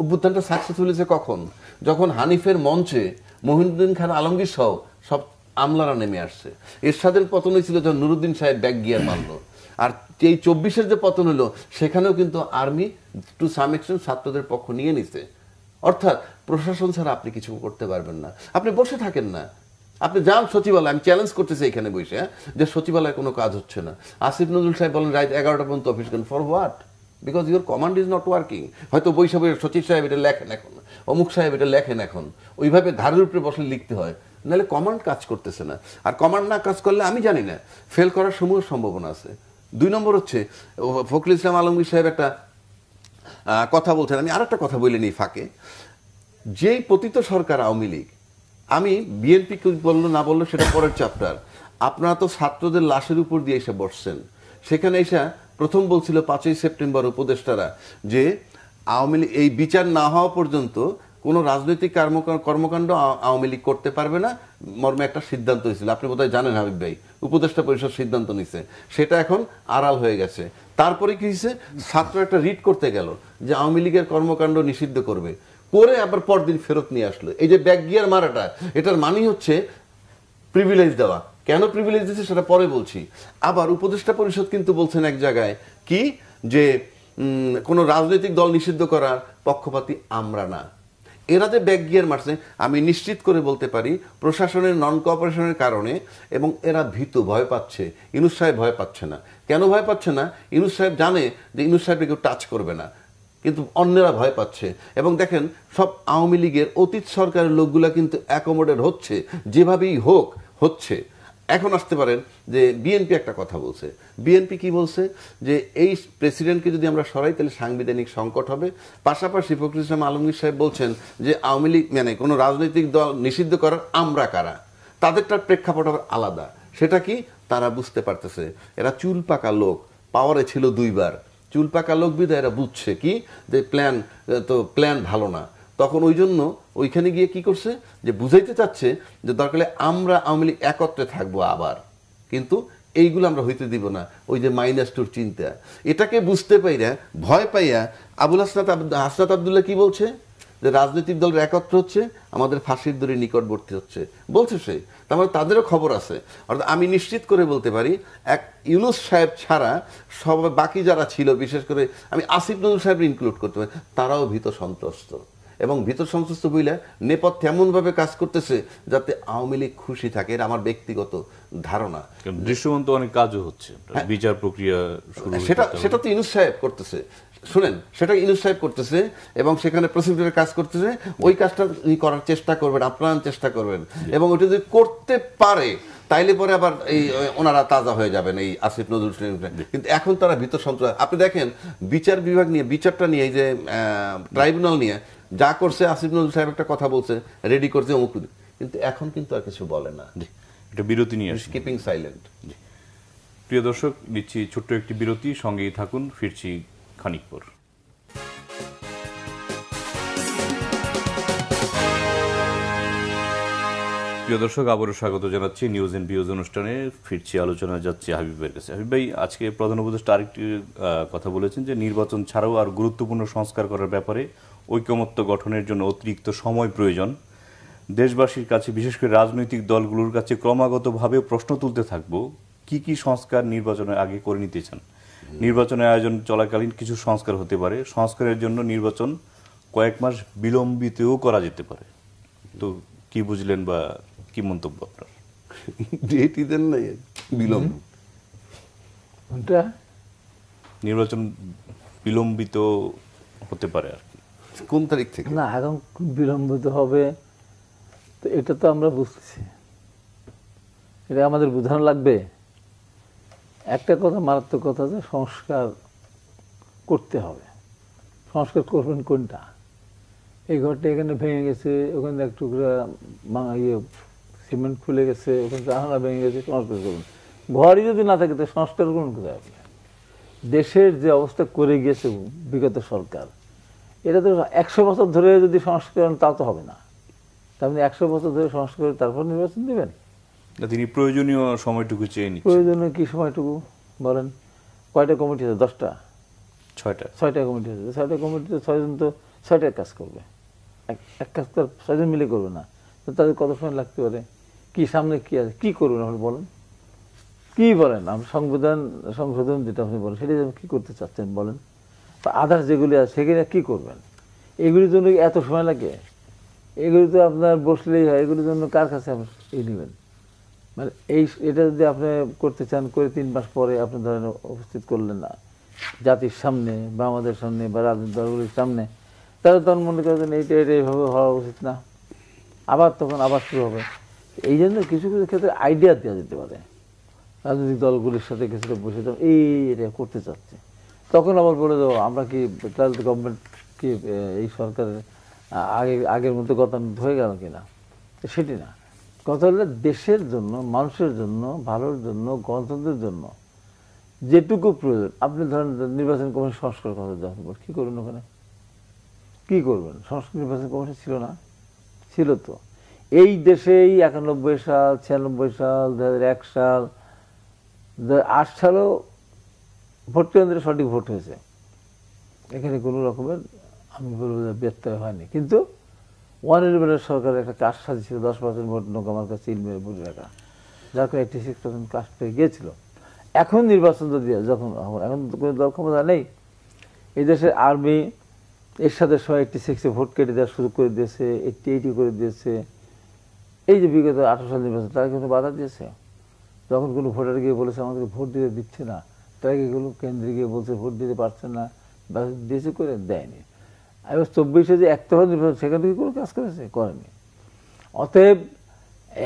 অভ্যুত্থানটা সাকসেসফুল হয়েছে কখন? যখন হানিফের মঞ্চে মহিউদ্দিন খান আলমগীর সহ সব আমলারা নেমে আসছে। এরশাদের পতন হয়েছিল যখন নুরুদ্দিন সাহেব ব্যাক গিয়ার মারলো। আর এই 24-এর যে পতন হলো সেখানেও কিন্তু আর্মি টু সাম এক্সটেন্ট ছাত্রদের পক্ষ নিয়ে নিছে। অর্থাৎ প্রশাসন ছাড়া আপনি কিছু করতে পারবেন না, আপনি বসে থাকেন না, আপনি যান সচিবালয়। আমি চ্যালেঞ্জ করতেছি এখানে বসে যে সচিবালয়ে কোনো কাজ হচ্ছে না। আসিফ নজরুল সাহেব বলেন রাত 11টা পর্যন্ত অফিস করেন, for what? Because your command is not working. হয়তো বৈশাখে সচিব সাহেব এটা লেখেন এখন, অমুক সাহেব এটা লেখেন এখন, ওইভাবে ঘাড়ের উপরে বসলে লিখতে হয়, নাহলে কমান্ড কাজ করতেছে না। আর কমান্ড না কাজ করলে আমি জানি না ফেল করার সমূহ সম্ভাবনা আছে। 2 নম্বর হচ্ছে ফখরুল ইসলাম আলমগীর সাহেব একটা কথা বলছেন, আমি আর একটা কথা বলে নিই ফাঁকে। যেই পতিত সরকার আওয়ামী লীগ, আমি বিএনপি বললো না বললো সেটা পরের চ্যাপ্টার, আপনারা তো ছাত্রদের লাশের উপর দিয়ে এসে বসছেন। সেখানে এসে প্রথম বলছিল 5ই সেপ্টেম্বর উপদেষ্টারা যে আওয়ামী লীগ এই বিচার না হওয়া পর্যন্ত কোনো রাজনৈতিক কর্মকাণ্ড আওয়ামী লীগ করতে পারবে না মর্মে একটা সিদ্ধান্ত হয়েছিল। আপনি বোধহয় জানেন হাবিব ভাই, উপদেষ্টা পরিষদ সিদ্ধান্ত নিছে, সেটা এখন আড়াল হয়ে গেছে। তারপরে কি হয়েছে, ছাত্র একটা রিট করতে গেল যে আওয়ামী লীগের কর্মকাণ্ড নিষিদ্ধ করবে, করে আবার পরদিন ফেরত নিয়ে আসলো। এই যে ব্যাক গিয়ার মারাটা, এটার মানেই হচ্ছে প্রিভিলেজ দেওয়া। কেন প্রিভিলেজ দিচ্ছে সেটা পরে বলছি। আবার উপদেষ্টা পরিষদ কিন্তু বলছেন এক জায়গায় কি যে কোনো রাজনৈতিক দল নিষিদ্ধ করার পক্ষপাতী আমরা না। এরা যে ব্যাক গিয়ার মারছে আমি নিশ্চিত করে বলতে পারি প্রশাসনের নন কোঅপারেশনের কারণে, এবং এরা ভীতু, ভয় পাচ্ছে। ইউনূস সাহেব ভয় পাচ্ছে না। কেন ভয় পাচ্ছে না? ইউনূস সাহেব জানে যে ইউনূস সাহেবকে কেউ টাচ করবে না, কিন্তু অন্যরা ভয় পাচ্ছে। এবং দেখেন সব আওয়ামী লীগের অতীত সরকারের লোকগুলা কিন্তু অ্যাকোমোডেট হচ্ছে, যেভাবেই হোক হচ্ছে। এখন আসতে পারেন যে বিএনপি একটা কথা বলছে। বিএনপি কি বলছে যে এই প্রেসিডেন্টকে যদি আমরা সরাই তাহলে সাংবিধানিক সংকট হবে। পাশাপাশি ফখরুল ইসলাম আলমগীর সাহেব বলছেন যে আওয়ামী লীগ মানে কোনো রাজনৈতিক দল নিষিদ্ধ করার আমরা কারা, তাদেরটার প্রেক্ষাপট আবার আলাদা। সেটা কি তারা বুঝতে পারতেছে, এরা চুল পাকা লোক, পাওয়ারে ছিল 2 বার, চুল পাকা লোক বিধায় এরা বুঝছে কি যে প্ল্যান ভালো না। তখন ওই জন্য ওইখানে গিয়ে কি করছে যে বুঝাইতে চাচ্ছে যে দরকার হলে আমরা আওয়ামী লীগ একত্রে থাকবো আবার, কিন্তু এইগুলো আমরা হইতে দিব না। ওই যে -2 চিন্তা, এটাকে বুঝতে পাইরা ভয় পাইয়া আবুল হাসনাত আবদুল্লাহ কি বলছে যে রাজনৈতিক দলের একত্র হচ্ছে, আমাদের ফাঁসির দড়ির নিকটবর্তী হচ্ছে বলছে সে। তার মানে তাদেরও খবর আছে। অর্থাৎ আমি নিশ্চিত করে বলতে পারি এক ইউনূস সাহেব ছাড়া সবাই বাকি যারা ছিল, বিশেষ করে আমি আসিফ নজরুল সাহেব ইনক্লুড করতে পারি, তারাও ভীত সন্ত্রস্ত। এবং ভীত সন্ত্রস্ত বইলে নেপথ্যে এমনভাবে কাজ করতেছে যাতে আওয়ামী লীগ খুশি থাকে, এটা আমার ব্যক্তিগত ধারণা। দৃশ্যমান তো অনেক কাজও হচ্ছে, বিচার প্রক্রিয়া শুরু, সেটা তো ইউনূস সাহেব করতেছে। শুনেন, সেটা ইউনূস সাহেব করতেছে এবং সেখানে প্রসিকিউটরের কাজ করতেছে। ওই কাজটা করার চেষ্টা করবেন, আপ্রাণ চেষ্টা করবেন, এবং ওটা যদি করতে পারে তাইলে পরে আবার এই ওনারা তাজা হয়ে যাবেন, এই আসিফ নজরুল। কিন্তু এখন তারা ভীত সন্ত্রাস। আপনি দেখেন বিচার বিভাগ নিয়ে, বিচারটা নিয়ে, এই যে ট্রাইব্যুনাল নিয়ে যা করছে, আসিফ নজরুল সাহেব একটা কথা বলছে, রেডি করছে অমুক, কিন্তু এখন কিন্তু আর কিছু বলে না। এটা বিরতি নিয়ে আসি, কিপিং সাইলেন্ট। প্রিয় দর্শক, নিচ্ছি ছোট্ট একটি বিরতি, সঙ্গেই থাকুন, ফিরছি খানিক পর। প্রিয় দর্শক, আবারও স্বাগত জানাচ্ছি নিউজ এন্ড ভিউজ অনুষ্ঠানে। ফিরছি, আলোচনা যাচ্ছে হাবিবের কাছে। হাবিব ভাই, আজকে প্রধান উপদেষ্টা আরেকটি কথা বলেছেন যে নির্বাচন ছাড়াও আর গুরুত্বপূর্ণ সংস্কার করার ব্যাপারে ঐকমত্য গঠনের জন্য অতিরিক্ত সময় প্রয়োজন। দেশবাসীর কাছে, বিশেষ করে রাজনৈতিক দলগুলোর কাছে ক্রমাগতভাবে প্রশ্ন তুলতে থাকবো, কি কি সংস্কার নির্বাচনের আগে করে নিতে চান। নির্বাচনের আয়োজন চলাকালীন কিছু সংস্কার হতে পারে, সংস্কারের জন্য নির্বাচন কয়েক মাস বিলম্বিতও করা যেতে পারে। তো কি বুঝলেন বা কি মন্তব্য আপনার? ডেটই দেন না, বিলম্ব। নির্বাচন বিলম্বিত হতে পারে আর কি, কোন তারিখ থেকে? না, এখন বিলম্বিত হবে তো এটা তো আমরা বুঝতেছি, এটা আমাদের বোঝানো লাগবে। একটা কথা, মারাত্মক কথা, যে সংস্কার করতে হবে। সংস্কার করবেন কোনটা? এই ঘরটা এখানে ভেঙে গেছে, ওখানে এক টুকরা সিমেন্ট খুলে গেছে, ওখানে জানালা ভেঙে গেছে, সংস্কার করবেন। ঘরই যদি না থাকে তো সংস্কার করুন কোথায়? দেশের যে অবস্থা করে গিয়েছে বিগত সরকার, এটা তো 100 বছর ধরে যদি সংস্কার করেন তা তো হবে না। তার মানে 100 বছর ধরে সংস্কার করে তারপর নির্বাচন দেবেন? তিনি প্রয়োজনীয় সময়টুকু চেয়ে নিচ্ছেন। প্রয়োজনীয় কি সময়টুকু বলেন? কয়টা কমিটি আছে? 10টা? 6টা কমিটি আছে। 6টা কমিটিতে 6 জন তো 6টা কাজ করবে, এক কাজ তো 6 জন মিলে করবে না। তো তাদের কত সময় লাগতে পারে? কি সামনে কি আছে, কি করবেন আপনি বলেন, কি বলেন? আপনি সংবিধান সংশোধন যেটা আপনি বলেন সেটা কি করতে চাচ্ছেন বলেন, আদার্স যেগুলি আছে সেখানে কি করবেন? এগুলির জন্য এত সময় লাগে? এগুলি তো আপনার বসলেই হয়, এগুলির জন্য কার কাছে আপনি নেবেন? মানে এটা যদি আপনি করতে চান, করে 3 মাস পরে আপনি ধরেন উপস্থিত করলেন না জাতির সামনে বা আমাদের সামনে বা রাজনৈতিক দলগুলির সামনে, তাহলে তখন মনে করেন এইটা এইভাবে হওয়া উচিত না, তখন আবার শুরু হবে। এই জন্য কিছু কিছু ক্ষেত্রে আইডিয়া দেওয়া যেতে পারে রাজনৈতিক দলগুলির সাথে, কিছুটা বসে এটা করতে চাচ্ছে, তখন আবার বলে দেবো আমরা কি তাহলে গভর্নমেন্ট কি এই সরকারের আগের মতো গতানুগতিক হয়ে গেল কিনা? সেটি না, কথা হলো দেশের জন্য, মানুষের জন্য, ভালোর জন্য, গণতন্ত্রের জন্য যেটুকু প্রয়োজন। আপনি ধরেন নির্বাচন কমিশন সংস্কার কথা যখন কী করবেন ওখানে, কী করবেন? সংস্কার নির্বাচন কমিশন ছিল না? ছিল তো। এই দেশেই 91 সাল, 96 সাল, 2001 সাল, 2008 সালেও ভোট কেন্দ্রে সঠিক ভোট হয়েছে, এখানে কোনো রকমের আমি বলবো যে ব্যত্যয় হয়নি। কিন্তু 111 সরকারের একটা কাজ সাজিয়েছিল 10% ভোট নৌকামার কাছে ইলমের ভোট রাখা, যার কারণে 86% কাজ পেয়ে গিয়েছিল। এখন নির্বাচন যদি যখন এখন কোনো দল ক্ষমতা নেই, এই দেশের আর্মি এর সাথে 86-এ ভোট কেটে দেওয়ার সুযোগ করে দিয়েছে, 80 করে দিয়েছে। এই যে বিগত 18 সাল নির্বাচন, তারা কোনো বাধা দিয়েছে? যখন কোনো ভোটার গিয়ে বলেছে আমাদের ভোট দিতে দিচ্ছে না, তারা এগুলো কেন্দ্রে গিয়ে বলছে ভোট দিতে পারছে না, বা দিয়েছে করে দেয়নি। এবার 24-এ যে একতরফা নির্বাচন, সেখান থেকে কোনো কাজ করেছে? করেনি। অতএব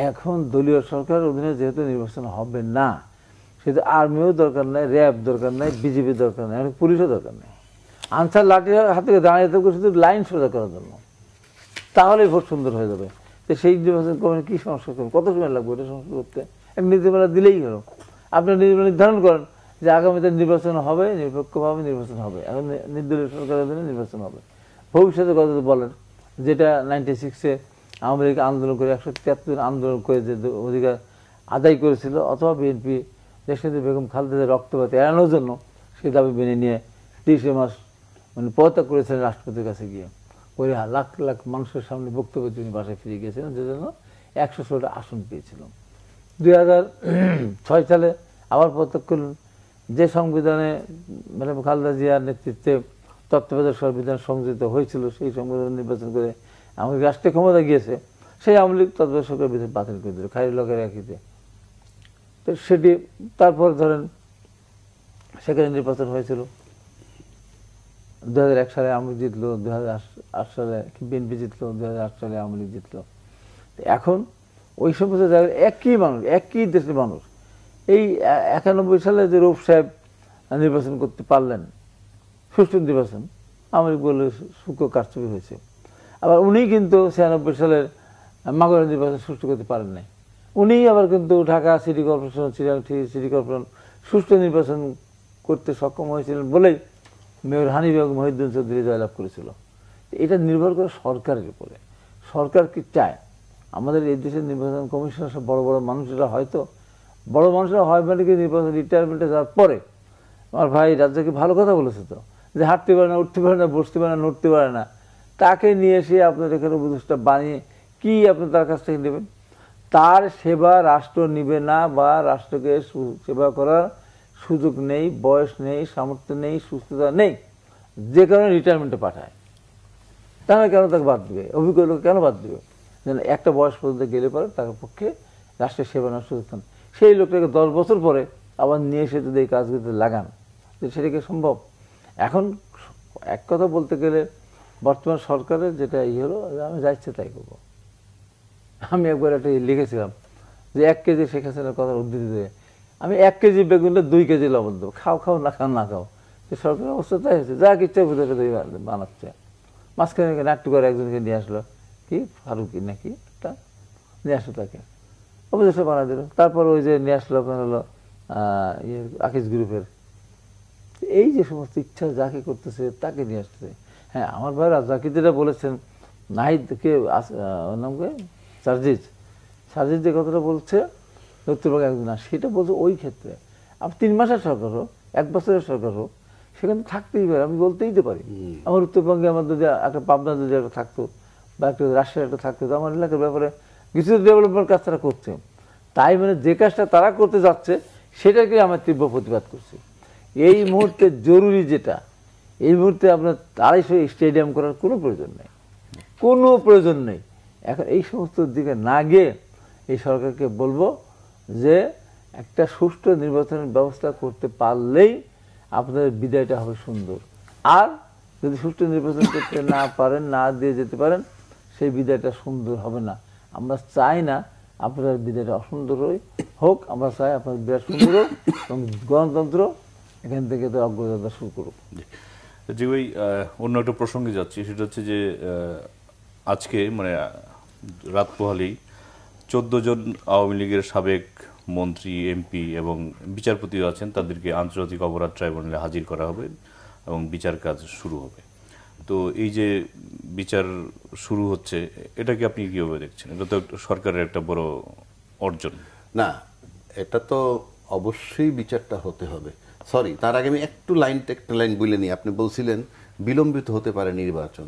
এখন দলীয় সরকার অধীনে যেহেতু নির্বাচন হবে না, সেহেতু আর্মিও দরকার নাই, র্যাব দরকার নাই, বিজেপি দরকার নাই, পুলিশও দরকার নেই। আনসার লাঠি হাতে দাঁড়িয়ে থাকবে শুধু লাইন সোজা করার জন্য, তাহলেই ভোট সুন্দর হয়ে যাবে। তো সেই নির্বাচন কমিশন কী সংস্কার করবেন? কত সময় লাগবে এটা সংস্কার করতে? এক নীতিমালা দিলেই হলো। আপনি নীতিমালা নির্ধারণ করেন যে আগামীতে নির্বাচন হবে, নিরপেক্ষভাবে নির্বাচন হবে, এখন নির্দলীয় সরকারের অধীনে নির্বাচন হবে। ভবিষ্যতে কথা বলেন, যেটা 96-এ আওয়ামী লীগ আন্দোলন করে 173 আন্দোলন করে যে অধিকার আদায় করেছিল, অথবা বিএনপি দেশনেত্রী বেগম খালেদা রক্তপাত এড়ানোর জন্য সেই দাবি মেনে নিয়ে 30 মাস মানে পদত্যাগ করেছিলেন রাষ্ট্রপতির কাছে গিয়ে, করে লাখ লাখ মানুষের সামনে বক্তব্য তিনি বাসায় ফিরে গিয়েছিলেন, যে জন্য 116টা আসন পেয়েছিল। 2006 সালে আবার পদত্যাগ করলেন। যে সংবিধানে মানে খালেদা জিয়ার নেতৃত্বে তত্ত্বাবধায়ক সংবিধান সংযোজিত হয়েছিল, সেই সংবিধান নির্বাচন করে আমাদের রাষ্ট্রীয় ক্ষমতা গিয়েছে, সেই আওয়ামী লীগ তত্ত্বাবধায়ক সরকার বিধান বাতিল করে দিল খাইরুল্লাহর একইতে। তো সেটি তারপর ধরেন সেখানে নির্বাচন হয়েছিল, 2001 সালে আওয়ামী লীগ জিতলো, 2008 সালে বিএনপি জিতলো, 2008 সালে আওয়ামী লীগ জিতলো। এখন ওই সমস্ত জায়গায় একই মানুষ, একই দেশের মানুষ, এই 91 সালে যে রৌফ সাহেব নির্বাচন করতে পারলেন, সুষ্ঠু নির্বাচন, আওয়ামী লীগ বলে সূক্ষ্ম কারচুপি হয়েছে। আবার উনি কিন্তু 96 সালের মাগুরা নির্বাচন সুষ্ঠু করতে পারেন নাই। উনি আবার কিন্তু Dhaka city corporation, city corporation সুষ্ঠু নির্বাচন করতে সক্ষম হয়েছিলেন বলেই মেয়র হানি বেগম মহিউদ্দিন চৌধুরী জয়লাভ করেছিল। এটা নির্ভর করে সরকারের উপরে, সরকার কি চায়। আমাদের এই দেশের নির্বাচন কমিশন সব বড় বড় মানুষরা, হয়তো বড় মানুষরা হয় মানে কি নির্বাচন রিটায়ারমেন্টে যাওয়ার পরে, আমার ভাই রাজ্জাকে ভালো কথা বলেছে তো, যে হাঁটতে পারে না, উঠতে পারে না, বসতে পারে না, নড়তে পারে না, তাকে নিয়ে এসে আপনার এখানে উপদেষ্টা বানিয়ে কি আপনি তার কাছ থেকে নেবেন? তার সেবা রাষ্ট্র নিবে না, বা রাষ্ট্রকে সেবা করার সুযোগ নেই, বয়স নেই, সামর্থ্য নেই, সুস্থতা নেই, যে কারণে রিটায়ারমেন্টে পাঠায়। তাহলে কেন তাকে বাদ দেবে? অভিজ্ঞ লোক কেন বাদ দেবে? যেন একটা বয়স পর্যন্ত গেলে পরে তার পক্ষে রাষ্ট্রের সেবা নেওয়ার সুযোগ নেই। সেই লোকটাকে 10 বছর পরে আবার নিয়ে এসে যদি এই কাজগুলোতে লাগান, সেটা কি সম্ভব? এখন এক কথা বলতে গেলে বর্তমান সরকারের যেটা হলো, আমি যা ইচ্ছে তাই করবো। আমি একবার একটা লিখেছিলাম যে 1 কেজি শেখ হাসিনার কথা উদ্ধৃতি দিয়ে আমি 1 কেজি বেগুনটা 2 কেজি লবণ দেবো, খাও খাও না খাও না খাও। যে সরকারের অবস্থা তাই হয়েছে, যা ইচ্ছা ভিতরে বানাচ্ছে। মাঝখানে নাট্টু করে একজনকে নিয়ে আসলো, কি ফারুকি নাকি একটা, নিয়ে আসলো, তাকে অবশ্যই বানা দিল। তারপর ওই যে নিয়ে আসলো আপনার হলো আকিজ গ্রুপের। এই যে সমস্ত ইচ্ছা যাকে করতেছে তাকে নিয়ে আসতেছে। হ্যাঁ, আমার ভাই রাজ্জাকি যেটা বলেছেন, নাহিদকে ওর নামকে সার্জিজ যে কথাটা বলছে উত্তরবঙ্গে একদিন না, সেটা বলছে ওই ক্ষেত্রে আপনি 3 মাসের সরকার হোক, 1 বছরের সরকার হোক, সেখানে থাকতেই পারে, আমি বলতেই তো পারি। আমার উত্তরবঙ্গে আমার যদি একটা পাবনা যদি একটা থাকতো, বা একটা রাজশাহী একটা থাকতো, তো আমার এলাকার ব্যাপারে কিছু ডেভেলপমেন্ট কাজ তারা করছে, তাই মানে যে কাজটা তারা করতে যাচ্ছে সেটাকে আমরা তীব্র প্রতিবাদ করছি। এই মুহূর্তে জরুরি যেটা, এই মুহূর্তে আপনার 250 স্টেডিয়াম করার কোনো প্রয়োজন নেই, কোনো প্রয়োজন নেই। এখন এই সমস্ত দিকে না গিয়ে এই সরকারকে বলবো যে একটা সুষ্ঠু নির্বাচনের ব্যবস্থা করতে পারলেই আপনাদের বিদায়টা হবে সুন্দর। আর যদি সুষ্ঠু নির্বাচন করতে না পারেন, না দিয়ে যেতে পারেন, সেই বিদায়টা সুন্দর হবে না। আমরা চাই না আপনার বিদায়টা অসুন্দর হোক, আমরা চাই আপনার বিদায় সুন্দর হোক এবং গণতন্ত্র এখান থেকে তো অগ্রযাত্রা শুরু করুক। যে ওই অন্য একটা প্রসঙ্গে যাচ্ছি, সেটা হচ্ছে যে আজকে মানে রাত পোহালেই 14 জন আওয়ামী লীগের সাবেক মন্ত্রী, এমপি এবং বিচারপতিও আছেন, তাদেরকে আন্তর্জাতিক অপরাধ ট্রাইব্যুনালে হাজির করা হবে এবং বিচার কাজ শুরু হবে। তো এই যে বিচার শুরু হচ্ছে, এটাকে আপনি কিভাবে দেখছেন? এটা তো সরকারের একটা বড় অর্জন। না, এটা তো অবশ্যই বিচারটা হতে হবে। সরি, তার আগে আমি একটা লাইন বলে নিই। আপনি বলছিলেন বিলম্বিত হতে পারে নির্বাচন,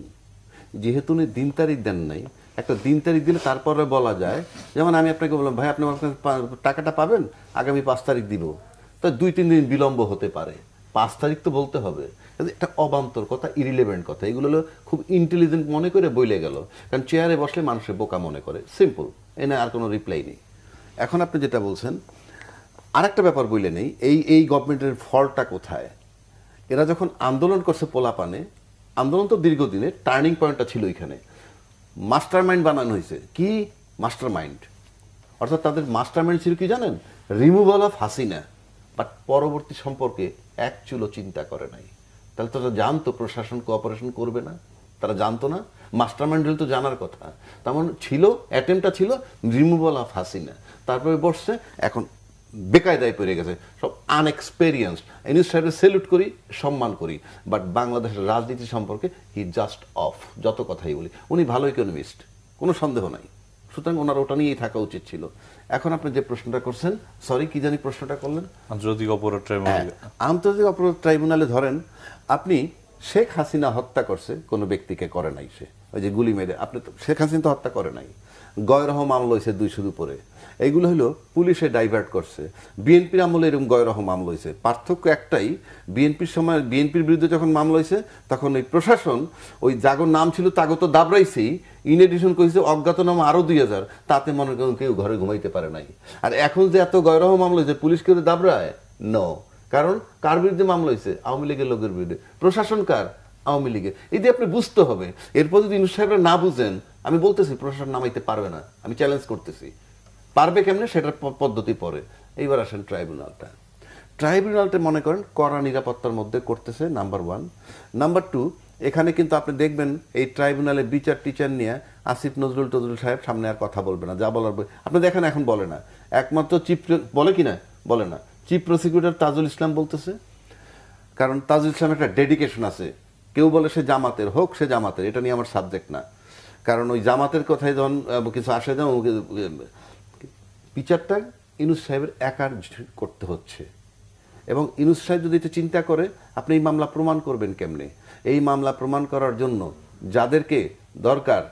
যেহেতু উনি দিন তারিখ দেন নাই, একটা দিন তারিখ দিলে তারপরে বলা যায়। যেমন আমি আপনাকে বললাম, ভাই আপনি আমার কাছে টাকাটা পাবেন আগামী 5 তারিখ দিব, তো 2-3 দিন বিলম্ব হতে পারে। 5 তারিখ তো বলতে হবে। একটা অবান্তর কথা, ইরিলেভেন্ট কথা, এগুলো হলো খুব ইন্টেলিজেন্ট মনে করে বইলে গেল। কারণ চেয়ারে বসলে মানুষের বোকা মনে করে, সিম্পল, এনে আর কোনো রিপ্লাই নেই। এখন আপনি যেটা বলছেন, আরেকটা ব্যাপার বইলে নেই, এই গভর্নমেন্টের ফলটা কোথায়? এরা যখন আন্দোলন করছে পোলাপানে, আন্দোলন তো দীর্ঘদিনের, টার্নিং পয়েন্টটা ছিল এখানে। মাস্টার মাইন্ড বানানো হয়েছে। কি মাস্টার মাইন্ড? অর্থাৎ তাদের মাস্টার মাইন্ড ছিল কি জানেন? Removal of Hasina. বাট পরবর্তী সম্পর্কে এক চুলো চিন্তা করে নাই। তাহলে তারা জানতো প্রশাসন কোঅপারেশন করবে না, তারা জানতো না? মাস্টার মাইন্ড তো জানার কথা। তেমন ছিল, অ্যাটেম্পটা ছিল রিমুভাল অফ হাসিনা। তারপরে বসছে, এখন বেকায়দায় পড়ে গেছে, সব আনএক্সপেরিয়েন্সড। ইউনূস সাহেবের সেলুট করি, সম্মান করি, বাট বাংলাদেশের রাজনীতি সম্পর্কে হি জাস্ট অফ। যত কথাই বলি, উনি ভালো ইকোনমিস্ট, কোনো সন্দেহ নাই। সুতরাং ওনার ওটা নিয়েই থাকা উচিত ছিল। এখন আপনি যে প্রশ্নটা করছেন, সরি কি জানি প্রশ্নটা করলেন? আন্তর্জাতিক অপরাধ ট্রাইব্যুনালে। আন্তর্জাতিক অপরাধ ট্রাইব্যুনালে ধরেন আপনি শেখ হাসিনা হত্যা করছে, কোনো ব্যক্তিকে করে নাই, সে ওই যে গুলি মেরে, আপনি তো শেখ হাসিনা তো হত্যা করে নাই। গয়রহ মামলা হয়েছে 200-র উপরে, এইগুলো হলো পুলিশে ডাইভার্ট করছে। বিএনপির আমলে এরকম গয়রহ মামলা হয়েছে। পার্থক্য একটাই, বিএনপির সময় বিএনপির বিরুদ্ধে যখন মামলা হয়েছে তখন ওই প্রশাসন ওই জাগর নাম ছিল তাগো তো দাবড়াইছেই, ইন এডিশন করেছে অজ্ঞাতনাম আরো 2000, তাতে মনে করেন কেউ ঘরে ঘুমাইতে পারে নাই। আর এখন যে এত গয়রহ মামলা হয়েছে, পুলিশ কেউ দাবড়ায় নো, কারণ কার বিরুদ্ধে মামলা হয়েছে? আওয়ামী লীগের লোকের বিরুদ্ধে। প্রশাসন কার? আওয়ামী লীগের। এই দিয়ে আপনি বুঝতে হবে। এরপর যদি ইউনূস সাহেবরা না বুঝেন, আমি বলতেছি প্রশাসন নামাইতে পারবে না, আমি চ্যালেঞ্জ করতেছি। পারবে কেমনে সেটার পদ্ধতি পরে। এইবার আসেন ট্রাইব্যুনালটা। ট্রাইব্যুনালটা মনে করেন কড়া নিরাপত্তার মধ্যে করতেছে, নাম্বার 1। নাম্বার 2, এখানে কিন্তু আপনি দেখবেন এই ট্রাইব্যুনালে বিচার টিচার নিয়ে আসিফ নজরুল সাহেব সামনে আর কথা বলবে না, যা বলার আপনি দেখেন এখন বলে না। একমাত্র চিফ বলে কিনা, বলে না, চিফ প্রসিকিউটর তাজুল ইসলাম বলতেছে। কারণ তাজুল ইসলাম একটা ডেডিকেশন আছে। কেউ বলে সে জামাতের, হোক সে জামাতের, এটা নিয়ে আমার সাবজেক্ট না। কারণ ওই জামাতের কথায় যখন কিছু আসে, যেমন বিচারটা ইউনূস সাহেবের একার করতে হচ্ছে। এবং ইউনূস সাহেব যদি এটা চিন্তা করে, আপনি এই মামলা প্রমাণ করবেন কেমনে? এই মামলা প্রমাণ করার জন্য যাদেরকে দরকার,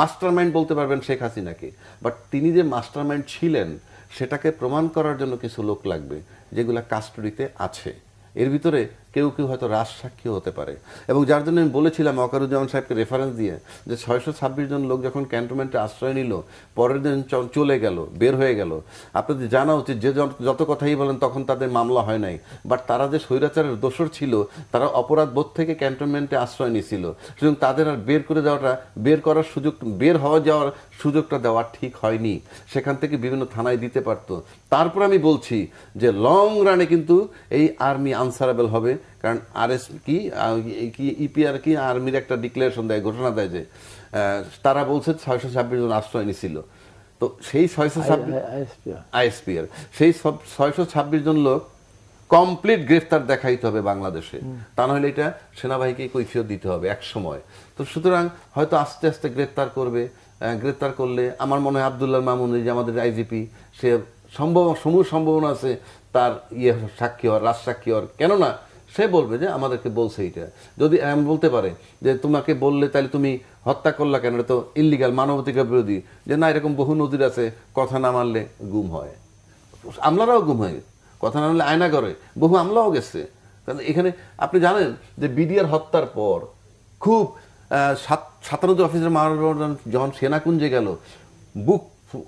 মাস্টারমাইন্ড বলতে পারবেন শেখ হাসিনাকে, বাট তিনি যে মাস্টারমাইন্ড ছিলেন সেটাকে প্রমাণ করার জন্য কিছু লোক লাগবে, যেগুলা কাস্টডিতে আছে। এর ভিতরে কেউ কেউ হয়তো রাজসাক্ষী হতে পারে। এবং যার জন্য আমি বলেছিলাম ওয়াকারুজ্জামান সাহেবকে রেফারেন্স দিয়ে, যে 626 জন লোক যখন ক্যান্টনমেন্টে আশ্রয় নিল, পরের দিন চলে গেল, বের হয়ে গেল। আপনাদের জানা উচিত, যে যত কথাই বলেন তখন তাদের মামলা হয় নাই, বাট তারা যে স্বৈরাচারের দোষর ছিল, তারা অপরাধ বোধ থেকে ক্যান্টনমেন্টে আশ্রয় নিয়েছিল। সুতরাং তাদের আর বের হওয়া যাওয়ার সুযোগটা দেওয়া ঠিক হয়নি। সেখান থেকে বিভিন্ন থানায় দিতে পারতো। তারপর আমি বলছি যে লং রানে কিন্তু এই আর্মি আনসারেবল হবে। কারণ আরএস কি ইপিআর কি আর্মির একটা ডিক্লারেশন দেয়, ঘোষণা দেয় যে তারা বলছে 626 জন আশ্রয় নিছিল। তো সেই 626 জন লোক কমপ্লিট গ্রেফতার দেখাইতে হবে বাংলাদেশে, তা নাহলে এটা সেনাবাহিনীকে কৈফিয়ত দিতে হবে এক সময়। তো সুতরাং হয়তো আস্তে আস্তে গ্রেফতার করবে। গ্রেফতার করলে আমার মনে হয় আব্দুল্লাহ মামুন, যে আমাদের আইজিপি, সে সমূহ সম্ভাবনা আছে তার সাক্ষী হওয়ার, রাজসাক্ষী হওয়ার। কেননা সে বলবে যে আমাদেরকে বলছে এইটা। যদি এমন বলতে পারে যে তোমাকে বললে তাহলে তুমি হত্যা করলা কেন, এটা তো ইল্লিগাল, মানবাধিকার বিরোধী। যে না, এরকম বহু নজির আছে, কথা না মানলে গুম হয়, আমলারাও গুম হয়, কথা না মানলে আয়না করে, বহু আমলাও গেছে। কারণ এখানে আপনি জানেন যে বিডিআর হত্যার পর খুব 57 অফিসার মানববন্ধন যখন সেনাকুঞ্জে গেল, বুক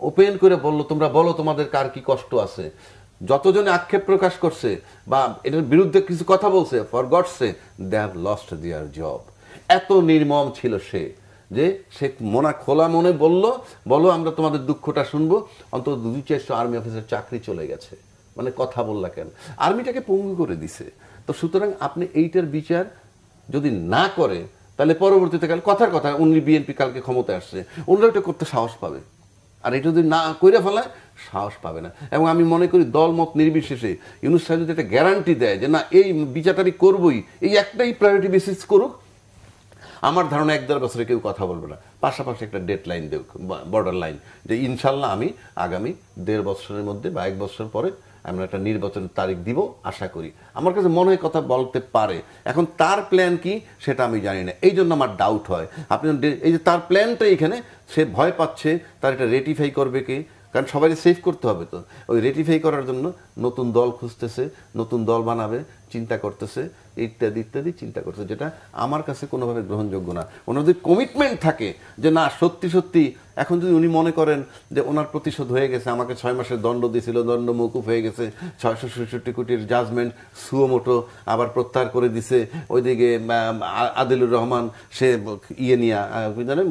ওপেন করে বলল, তোমরা বলো তোমাদের কার কি কষ্ট আছে। যতজনে আক্ষেপ প্রকাশ করছে বা এটার বিরুদ্ধে কিছু কথা বলছে, for God's sake they have lost their job. এত নির্মম ছিল সে, যে সে খোলা মনে বলো আমরা তোমাদের দুঃখটা শুনবো। অন্তত 200-400 আর্মি অফিসার চাকরি চলে গেছে, মানে কথা বললা কেন, আর্মিটাকে পঙ্গু করে দিছে। তো সুতরাং আপনি এইটার বিচার যদি না করে, তাহলে পরবর্তীতে কাল কথার কথা উনি বিএনপি কালকে ক্ষমতায় আসছে, ওনারা এটা করতে সাহস পাবে। আর এটা যদি না করে ফেলায়, সাহস পাবে না। এবং আমি মনে করি দলমত নির্বিশেষে ইউনূস সাহেব যদি একটা গ্যারান্টি দেয় যে না, এই বিচারটা করবই, এই একটাই প্রায়োরিটি বেসিস করুক, আমার ধারণা 1-1.5 বছরে কেউ কথা বলবে না। পাশাপাশি একটা ডেড লাইন দেব, বর্ডার লাইন, যে ইনশাল্লাহ আমি আগামী 1.5 বছরের মধ্যে বা 1 বছর পরে আমরা একটা নির্বাচনের তারিখ দিব আশা করি। আমার কাছে মনে হয় কথা বলতে পারে। এখন তার প্ল্যান কি সেটা আমি জানি না, এই জন্য আমার ডাউট হয়। আপনি এই যে তার প্ল্যানটা এখানে, সে ভয় পাচ্ছে তার এটা রেটিফাই করবে কি, কারণ সবাই সেভ করতে হবে। তো ওই রেটিফাই করার জন্য নতুন দল খুঁজতেছে, নতুন দল বানাবে চিন্তা করতেছে, ইত্যাদি ইত্যাদি চিন্তা করতেছে, যেটা আমার কাছে কোনোভাবে গ্রহণযোগ্য না। ওনার যদি কমিটমেন্ট থাকে যে না সত্যি সত্যি, এখন যদি উনি মনে করেন যে ওনার প্রতিশোধ হয়ে গেছে, আমাকে 6 মাসের দণ্ড দিয়েছিল, দণ্ড মৌকুফ হয়ে গেছে, 666 কোটির জাজমেন্ট সুমোটো আবার প্রত্যাহার করে দিছে, ওইদিকে আদিলুর রহমান সে জানেন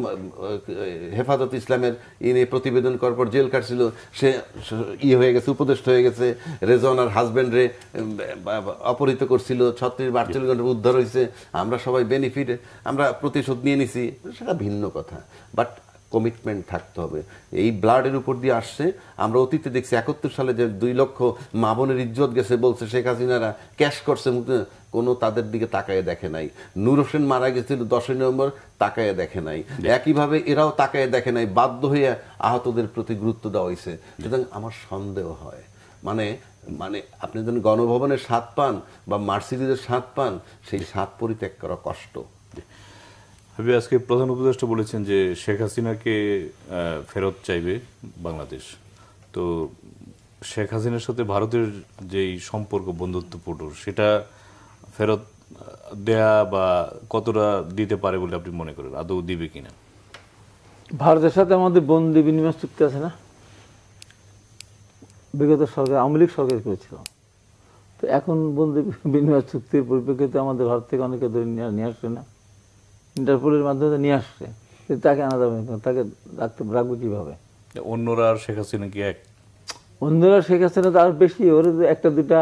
হেফাজত ইসলামের নিয়ে প্রতিবেদন করার পর জেল কাটছিল, সে হয়ে গেছে, উপদেষ্টা হয়ে গেছে, রেজওয়ানার হাজব্যান্ডরে অপহৃত করছিল, 36-48 ঘন্টা উদ্ধার হয়েছে, আমরা সবাই বেনিফিট, আমরা প্রতিশোধ নিয়ে নিছি, সেটা ভিন্ন কথা। বাট কমিটমেন্ট থাকতে হবে। এই ব্লাডের উপর দিয়ে আসছে। আমরা অতীতে দেখছি 71 সালে যে 2 লক্ষ মা বোনের ইজ্জত গেছে বলছে শেখ হাসিনারা ক্যাশ করছে, কোনো তাদের দিকে তাকায় দেখে নাই। নূর হোসেন মারা গেছিল 10 নভেম্বর, তাকায় দেখে নাই। একইভাবে এরাও তাকায় দেখে নাই, বাধ্য হয়ে আহতদের প্রতি গুরুত্ব দেওয়া হয়েছে। সুতরাং আমার সন্দেহ হয়, মানে আপনি যখন গণভবনের স্বাদ পান বা মার্সিডিজের স্বাদ পান, সেই স্বাদ পরিত্যাগ করা কষ্ট। আজকে প্রধান উপদেষ্টা বলেছেন যে শেখ হাসিনাকে ফেরত চাইবে বাংলাদেশ। তো শেখ হাসিনার সাথে ভারতের যেই সম্পর্ক বন্ধুত্বপূর্ণ, সেটা ফেরত দেয়া বা কতটা দিতে পারে বলে আপনি মনে করেন, আদৌ দিবে কিনা? ভারতের সাথে আমাদের বন্দি বিনিময় চুক্তি আছে না, বিগত সরকার আওয়ামী লীগ সরকার করেছিল। তো এখন বন্দি বিনিময় চুক্তির পরিপ্রেক্ষিতে আমাদের ভারত থেকে অনেকে ধরে নিয়ে আসছে না, ইন্টারপোলের মাধ্যমে নিয়ে আসছে, তাকে আনা যাবে না, তাকে রাখবো কিভাবে? অন্যরা আর শেখ হাসিনা কি এক? অন্যরা শেখ হাসিনা তো আরো বেশি, ওর 1-2টা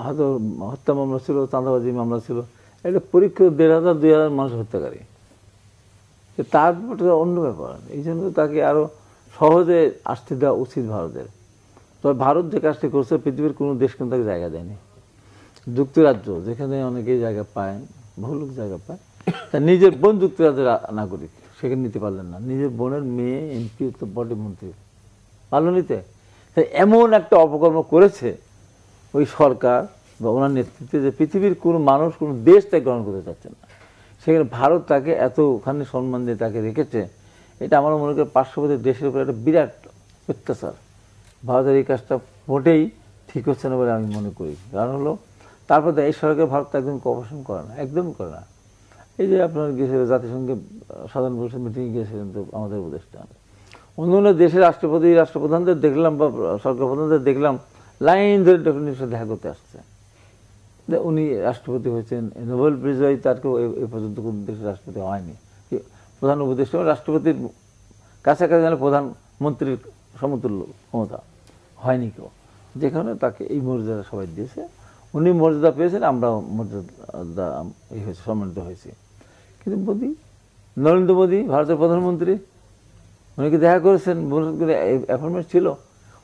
হয়তো হত্যা মামলা ছিল, চাঁদাবাজি মামলা ছিল, একটা পরীক্ষা 1,500-2,000 মানুষ হত্যাকারী, তার অন্য ব্যাপার। এই জন্য তাকে আরো সহজে আসতে দেওয়া উচিত ভারতের। তবে ভারত যে কাজটি করছে, পৃথিবীর কোনো দেশ কিন্তু তাকে জায়গা দেয়নি। যুক্তরাজ্য, যেখানে অনেকেই জায়গা পায়, বহু লোক জায়গা পায়, তা নিজের বোন যুক্তরাজ্যের নাগরিক, সেখানে নিতে পারলেন না। নিজের বোনের মেয়ে এমপি, তো বডি মন্ত্রী, পারল নিতে। এমন একটা অপকর্ম করেছে ওই সরকার বা ওনার নেতৃত্বে, যে পৃথিবীর কোনো মানুষ, কোনো দেশ তাকে গ্রহণ করতে চাচ্ছে না। সেখানে ভারত তাকে এতখানি সম্মান দিয়ে তাকে রেখেছে, এটা আমার মনে করি পার্শ্ববর্তী দেশের উপর একটা বিরাট অত্যাচার। ভারতের এই কাজটা মোটেই ঠিক হচ্ছে না বলে আমি মনে করি। কারণ হলো, তারপর এই সরকার ভারত একদম কোঅপারেশন করে না, একদম করে না। এই যে আপনার গিয়েছিল জাতিসংঘে সাধারণ পরিষদ মিটিংয়ে গিয়েছিলেন তো আমাদের উপদেষ্টা, অন্য অন্য দেশের রাষ্ট্রপতি, রাষ্ট্রপ্রধানদের দেখলাম বা সরকার প্রধানদের দেখলাম লাইন ধরে ডক্টর সাথে দেখা করতে আসছে। উনি রাষ্ট্রপতি হয়েছেন, নোবেল বিজয়ী, তার কেউ এ পর্যন্ত কোন দেশের রাষ্ট্রপতি হয়নি। প্রধান উপদেষ্টা রাষ্ট্রপতির কাছাকাছি যেন প্রধানমন্ত্রীর সমতুল্য ক্ষমতা, হয়নি কেউ। যেখানে তাকে এই মর্যাদা সবাই দিয়েছে, উনি মর্যাদা পেয়েছেন, আমরাও মর্যাদা হয়েছে, সম্মানিত হয়েছি। কিন্তু মোদী, নরেন্দ্র মোদী, ভারতের প্রধানমন্ত্রী, উনি কি দেখা করেছেন? অ্যাপয়েন্টমেন্ট ছিল।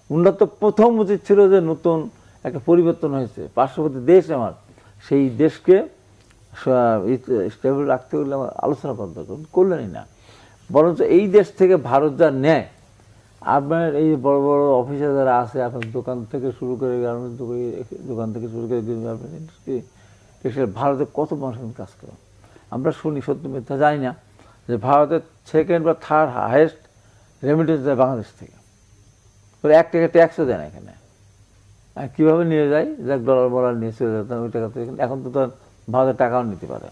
উনার তো প্রথম উচিত ছিল যে নতুন একটা পরিবর্তন হয়েছে, পার্শ্ববর্তী দেশ আমার, সেই দেশকে স্টেবল রাখতে হলে আমার আলোচনা করা দরকার, করলেনই না। বরঞ্চ এই দেশ থেকে ভারত যা নেয়, আপনার এই বড় বড় অফিসে যারা আছে, আপনার দোকান থেকে শুরু করে, গার্মেন্টস দোকান থেকে শুরু করে ইন্ডাস্ট্রি, ভারতে কত মানুষ কাজ করে আমরা শুনি, সত্য মিথ্যা জানি না। যে ভারতের সেকেন্ড বা থার্ড হাইয়েস্ট রেমিটেন্স দেয় বাংলাদেশ থেকে, ওরা 1 টাকা ট্যাক্সও দেয় না এখানে। আর কীভাবে নিয়ে যায়, যাক ডলার বলার নিয়ে চলে যেতাম ওই টাকা থেকে। এখন তো তার ভারতের টাকাও নিতে পারে,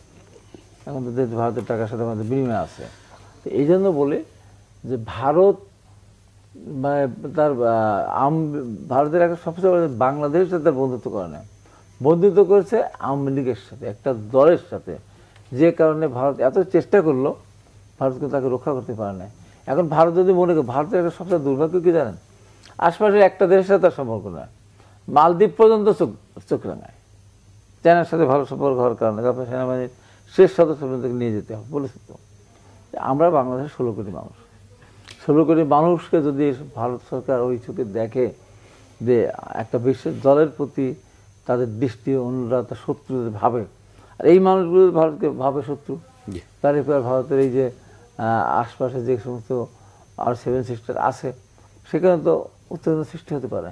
এখন তো যেহেতু ভারতের টাকার সাথে আমাদের বিনিময় আছে। তো এই জন্য বলে যে ভারত মানে তার ভারতের একটা সবচেয়ে বড় বাংলাদেশের সাথে তার বন্ধুত্ব করে না, বন্ধুত্ব করেছে আওয়ামী লীগের সাথে, একটা দলের সাথে, যে কারণে ভারত এত চেষ্টা করলো, ভারতকে তাকে রক্ষা করতে পারে না। এখন ভারত যদি মনে করে, ভারতের একটা সবচেয়ে দুর্ভাগ্য কি জানেন, আশপাশের একটা দেশের সাথে তার সম্পর্ক না, মালদ্বীপ পর্যন্ত চোখ রাঙায়। চায়নার সাথে ভালো সম্পর্ক হওয়ার কারণে তারপর সেনাবাহিনীর শেষ সদস্য পর্যন্ত নিয়ে যেতে হবে বলেছে। তো আমরা বাংলাদেশের 16 কোটি মানুষ, 16 কোটি মানুষকে যদি ভারত সরকার ওই চোখে দেখে যে একটা বিশ্বের দলের প্রতি তাদের দৃষ্টি, অন্যরা তার শত্রু ভাবে, আর এই মানুষগুলো ভারতকে ভাবে শত্রু, তার এরপর ভারতের এই যে আশপাশে যে সমস্ত আর 7 সিস্টার আছে, সেখানে তো উত্তেজনা সৃষ্টি হতে পারে।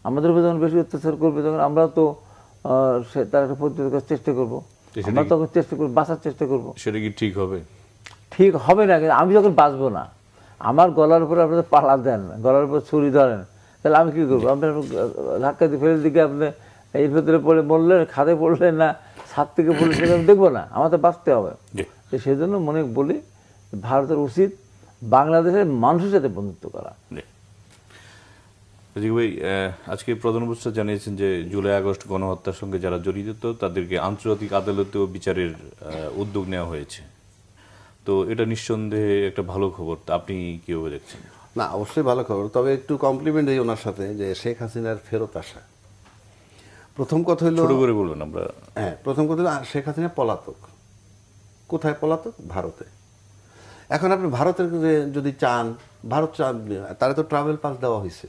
আমাদের উপর যখন বেশি অত্যাচার করবে, তখন আমরা তো তার একটা প্রতিরোধ করার চেষ্টা করবো, আমরা তখন চেষ্টা করবো, বাঁচার চেষ্টা করবো। সেটা কি ঠিক হবে? ঠিক হবে না, কিন্তু আমি যখন বাঁচবো না, আমার গলার উপরে আপনাদের পালা দেন, গলার উপর ছুরি ধরেন, তাহলে আমি কী করবো? আপনার ধাক্কা দিয়ে ফেলে দিকে আপনি এর ভেতরে পড়ে মরলেন, খাদে পড়লেন না ছাদ থেকে পড়লে, সেটা আমি দেখবো না, আমার তো বাঁচতে হবে। তো সেই জন্য মনে বলি ভারতের উচিত বাংলাদেশের মানুষের সাথে বন্ধুত্ব করা। ভাই, আজকে প্রধান উপদেষ্টা জানিয়েছেন যে জুলাই আগস্ট গণহত্যার সঙ্গে যারা জড়িত তাদেরকে আন্তর্জাতিক আদালতেও বিচারের উদ্যোগ নেওয়া হয়েছে। তো এটা নিঃসন্দেহে একটা ভালো খবর, আপনি কিভাবে দেখছেন? না, অবশ্যই ভালো খবর, তবে একটু কমপ্লিমেন্ট দিই ওনার সাথে, যে শেখ হাসিনার ফেরত আসা। প্রথম কথা হলো, ছোট করে বলবেন আমরা। হ্যাঁ, প্রথম কথা হলো শেখ হাসিনা পলাতক। কোথায় পলাতক? ভারতে। এখন আপনি ভারতের যদি চান, ভারত চান, তারা তো ট্রাভেল পাস দেওয়া হয়েছে,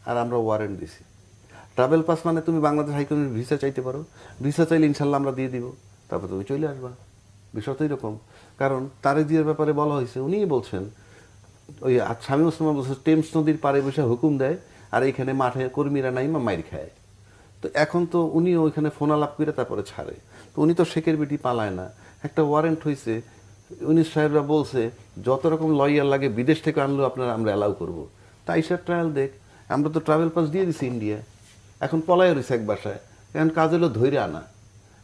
আর আমরা ওয়ারেন্ট দিছি। ট্রাভেল পাস মানে তুমি বাংলাদেশ হাইকমিশনের ভিসা চাইতে পারো, ভিসা চাইলে ইনশাল্লাহ আমরা দিয়ে দিব, তারপর তুমি চলে আসবা। বিষয় তো এরকম, কারণ তারেক জিয়ার ব্যাপারে বলা হয়েছে, উনিই বলছেন, ওই শামীম ওসমান বলছে টেমস নদীর পাড়ে বসে হুকুম দেয়, আর এইখানে মাঠে কর্মীরা নাইমা মাইর খায়। তো এখন তো উনি ওইখানে ফোন আলাপ করে তারপরে ছাড়ে, তো উনি তো শেখের বেটি পালায় না, একটা ওয়ারেন্ট হয়েছে। উনি সাহেবরা বলছে যত রকম লয়ার লাগে বিদেশ থেকে আনলেও আপনারা আমরা অ্যালাউ করবো। তাই সে ট্রায়াল দেখ, আমরা তো ট্রাভেল পাস দিয়ে দিছি ইন্ডিয়া, এখন পলায় রয়েছে এক বাসায়, এখন কাজ হলো ধৈর্য আনা।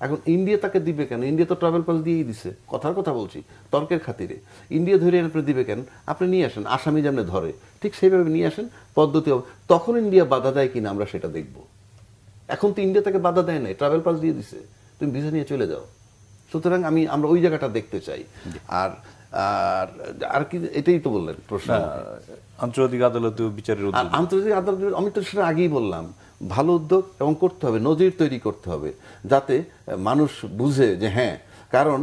এখন ইন্ডিয়া তাকে দিবে কেন? ইন্ডিয়া তো ট্রাভেল পাস দিয়েই দিছে, কথার কথা বলছি, তর্কের খাতিরে। ইন্ডিয়া ধরে আপনি দিবে কেন? আপনি নিয়ে আসেন, আসামি যেমন ধরে ঠিক সেইভাবে নিয়ে আসেন, পদ্ধতি হবে। তখন ইন্ডিয়া বাধা দেয় কিনা আমরা সেটা দেখব। এখন তো ইন্ডিয়া তাকে বাধা দেয় নাই, ট্রাভেল পাস দিয়ে দিছে, তুমি ভিসা নিয়ে চলে যাও। সুতরাং আমরা ওই জায়গাটা দেখতে চাই। আর আর কি, এটাই তো বললেন প্রশ্ন। আন্তর্জাতিক আদালতে বিচারের উদ্যোগ, আন্তর্জাতিক আদালত, আমি তো সেটা আগেই বললাম, ভালো উদ্যোগ, এবং করতে হবে, নজির তৈরি করতে হবে, যাতে মানুষ বুঝে যে হ্যাঁ। কারণ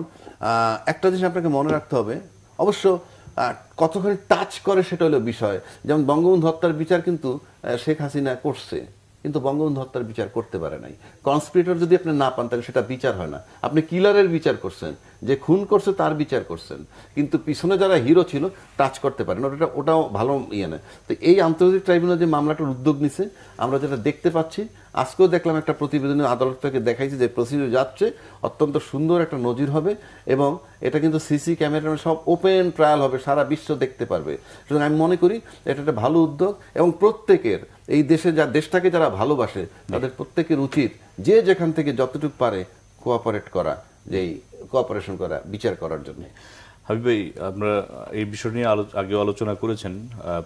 একটা জিনিস আপনাকে মনে রাখতে হবে, অবশ্য কতখানি টাচ করে সেটা হলো বিষয়। যেমন বঙ্গবন্ধু হত্যার বিচার কিন্তু শেখ হাসিনা করছে, কিন্তু বঙ্গবন্ধু হত্যার বিচার করতে পারে নাই। কনস্পিরেটর যদি আপনি না পান, তাহলে সেটা বিচার হয় না। আপনি কিলারের বিচার করছেন, যে খুন করছে তার বিচার করছেন, কিন্তু পিছনে যারা হিরো ছিল টাচ করতে পারেন, ওটাও ভালো ইয়ে না। তো এই আন্তর্জাতিক ট্রাইব্যুনাল যে মামলাটার উদ্যোগ নিছে, আমরা যেটা দেখতে পাচ্ছি, আজকেও দেখলাম একটা প্রতিবেদনে আদালত থেকে দেখাইছে যে প্রসিডিউর যাচ্ছে, অত্যন্ত সুন্দর একটা নজির হবে, এবং এটা কিন্তু সিসি ক্যামেরা সব ওপেন ট্রায়াল হবে, সারা বিশ্ব দেখতে পারবে। সুতরাং আমি মনে করি এটা একটা ভালো উদ্যোগ, এবং প্রত্যেকের এই দেশে দেশটাকে যারা ভালোবাসে তাদের প্রত্যেকের উচিত যে যেখান থেকে যতটুকু পারে কোঅপারেট করা, যেই কোঅপারেশন করা, বিচার করার জন্য। হাবিব ভাই, আমরা এই বিষয় নিয়ে আগেও আলোচনা করেছেন।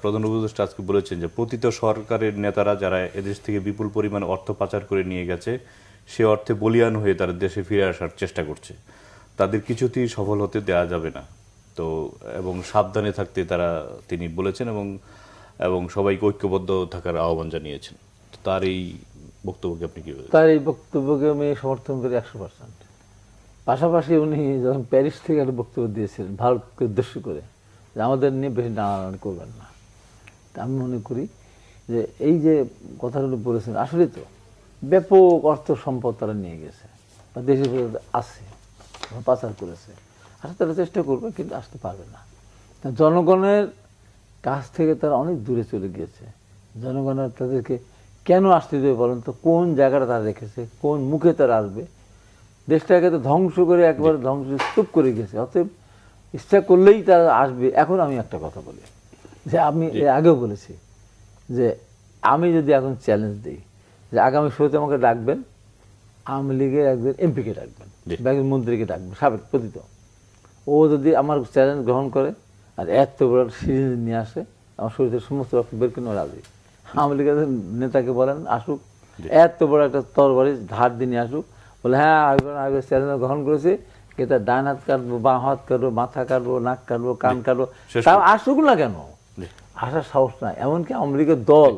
প্রধান উপদেষ্টা আজকে বলেছেন যে পতিত সরকারের নেতারা যারা এদেশ থেকে বিপুল পরিমাণ অর্থ পাচার করে নিয়ে গেছে, সে অর্থে বলিয়ান হয়ে তারা দেশে ফিরে আসার চেষ্টা করছে, তাদের কিছুতেই সফল হতে দেওয়া যাবে না। তো এবং সাবধানে থাকতে তিনি বলেছেন, এবং সবাইকে ঐক্যবদ্ধ থাকার আহ্বান জানিয়েছেন। তার এই বক্তব্যকে আপনি কি বলেন? তার এই বক্তব্যকে আমি সমর্থন করি 100%। পাশাপাশি উনি যখন প্যারিস থেকে একটা বক্তব্য দিয়েছিলেন ভারতকে উদ্দেশ্য করে, যে আমাদের নিয়ে বেশি নাড়ানাড়ি করবেন না, আমি মনে করি যে এই যে কথাগুলো বলেছেন, আসলে তো ব্যাপক অর্থ সম্পদ তারা নিয়ে গেছে, বা দেশের ভিতরে আছে, পাচার করেছে, আসলে তারা চেষ্টা করবে, কিন্তু আসতে পারবে না। জনগণের কাছ থেকে তারা অনেক দূরে চলে গিয়েছে। জনগণের তাদেরকে কেন আসতে দেবে বলেন তো? কোন জায়গাটা তারা রেখেছে, কোন মুখে তারা আসবে? দেশটাকে তো ধ্বংস করে একবারে ধ্বংস স্তূপ করে গেছে। অতএব ইচ্ছা করলেই তারা আসবে। এখন আমি একটা কথা বলি, যে আমি এর আগেও বলেছি যে আমি যদি এখন চ্যালেঞ্জ দিই যে আগামী শুরুতে আমাকে ডাকবেন, আওয়ামী লীগের একজন এমপিকে ডাকবেন, একজন মন্ত্রীকে ডাকবেন, সাবেক পতিত, ও যদি আমার চ্যালেঞ্জ গ্রহণ করে আর এত বড় সিরিজ নিয়ে আসে, আমার শরীরের সমস্ত রক্ত বের করে রাজি। আওয়ামী লীগের নেতাকে বলেন আসুক, এত বড় একটা তরবারি ধার দিয়ে নিয়ে আসুক, বলে হ্যাঁ আগে চ্যালেঞ্জ গ্রহণ করেছে, এটা ডান হাত কাটবো, বাঁ হাত কাটবো, মাথা কাটবো, নাক কাটবো, কান কাটবো, তাও আসুক না কেন, আসার সাহস নাই। এমনকি আওয়ামী লীগের দল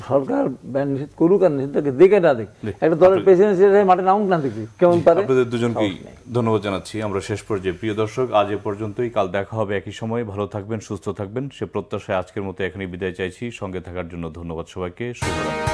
সরকার ব্যান নিষেধ করুক আর নিষেধকে দেখে না দেখ, একটা দলের প্রেসিডেন্ট মাঠে নামুক না দেখি কেমন পারে। আপনাদের দুজনকেই ধন্যবাদ জানাচ্ছি। আমরা শেষ পর্যায়ে প্রিয় দর্শক, আজ এ পর্যন্তই। কাল দেখা হবে একই সময়। ভালো থাকবেন, সুস্থ থাকবেন, সে প্রত্যাশায় আজকের মতো এখানেই বিদায় চাইছি। সঙ্গে থাকার জন্য ধন্যবাদ সবাইকে। শুভরাত্রি।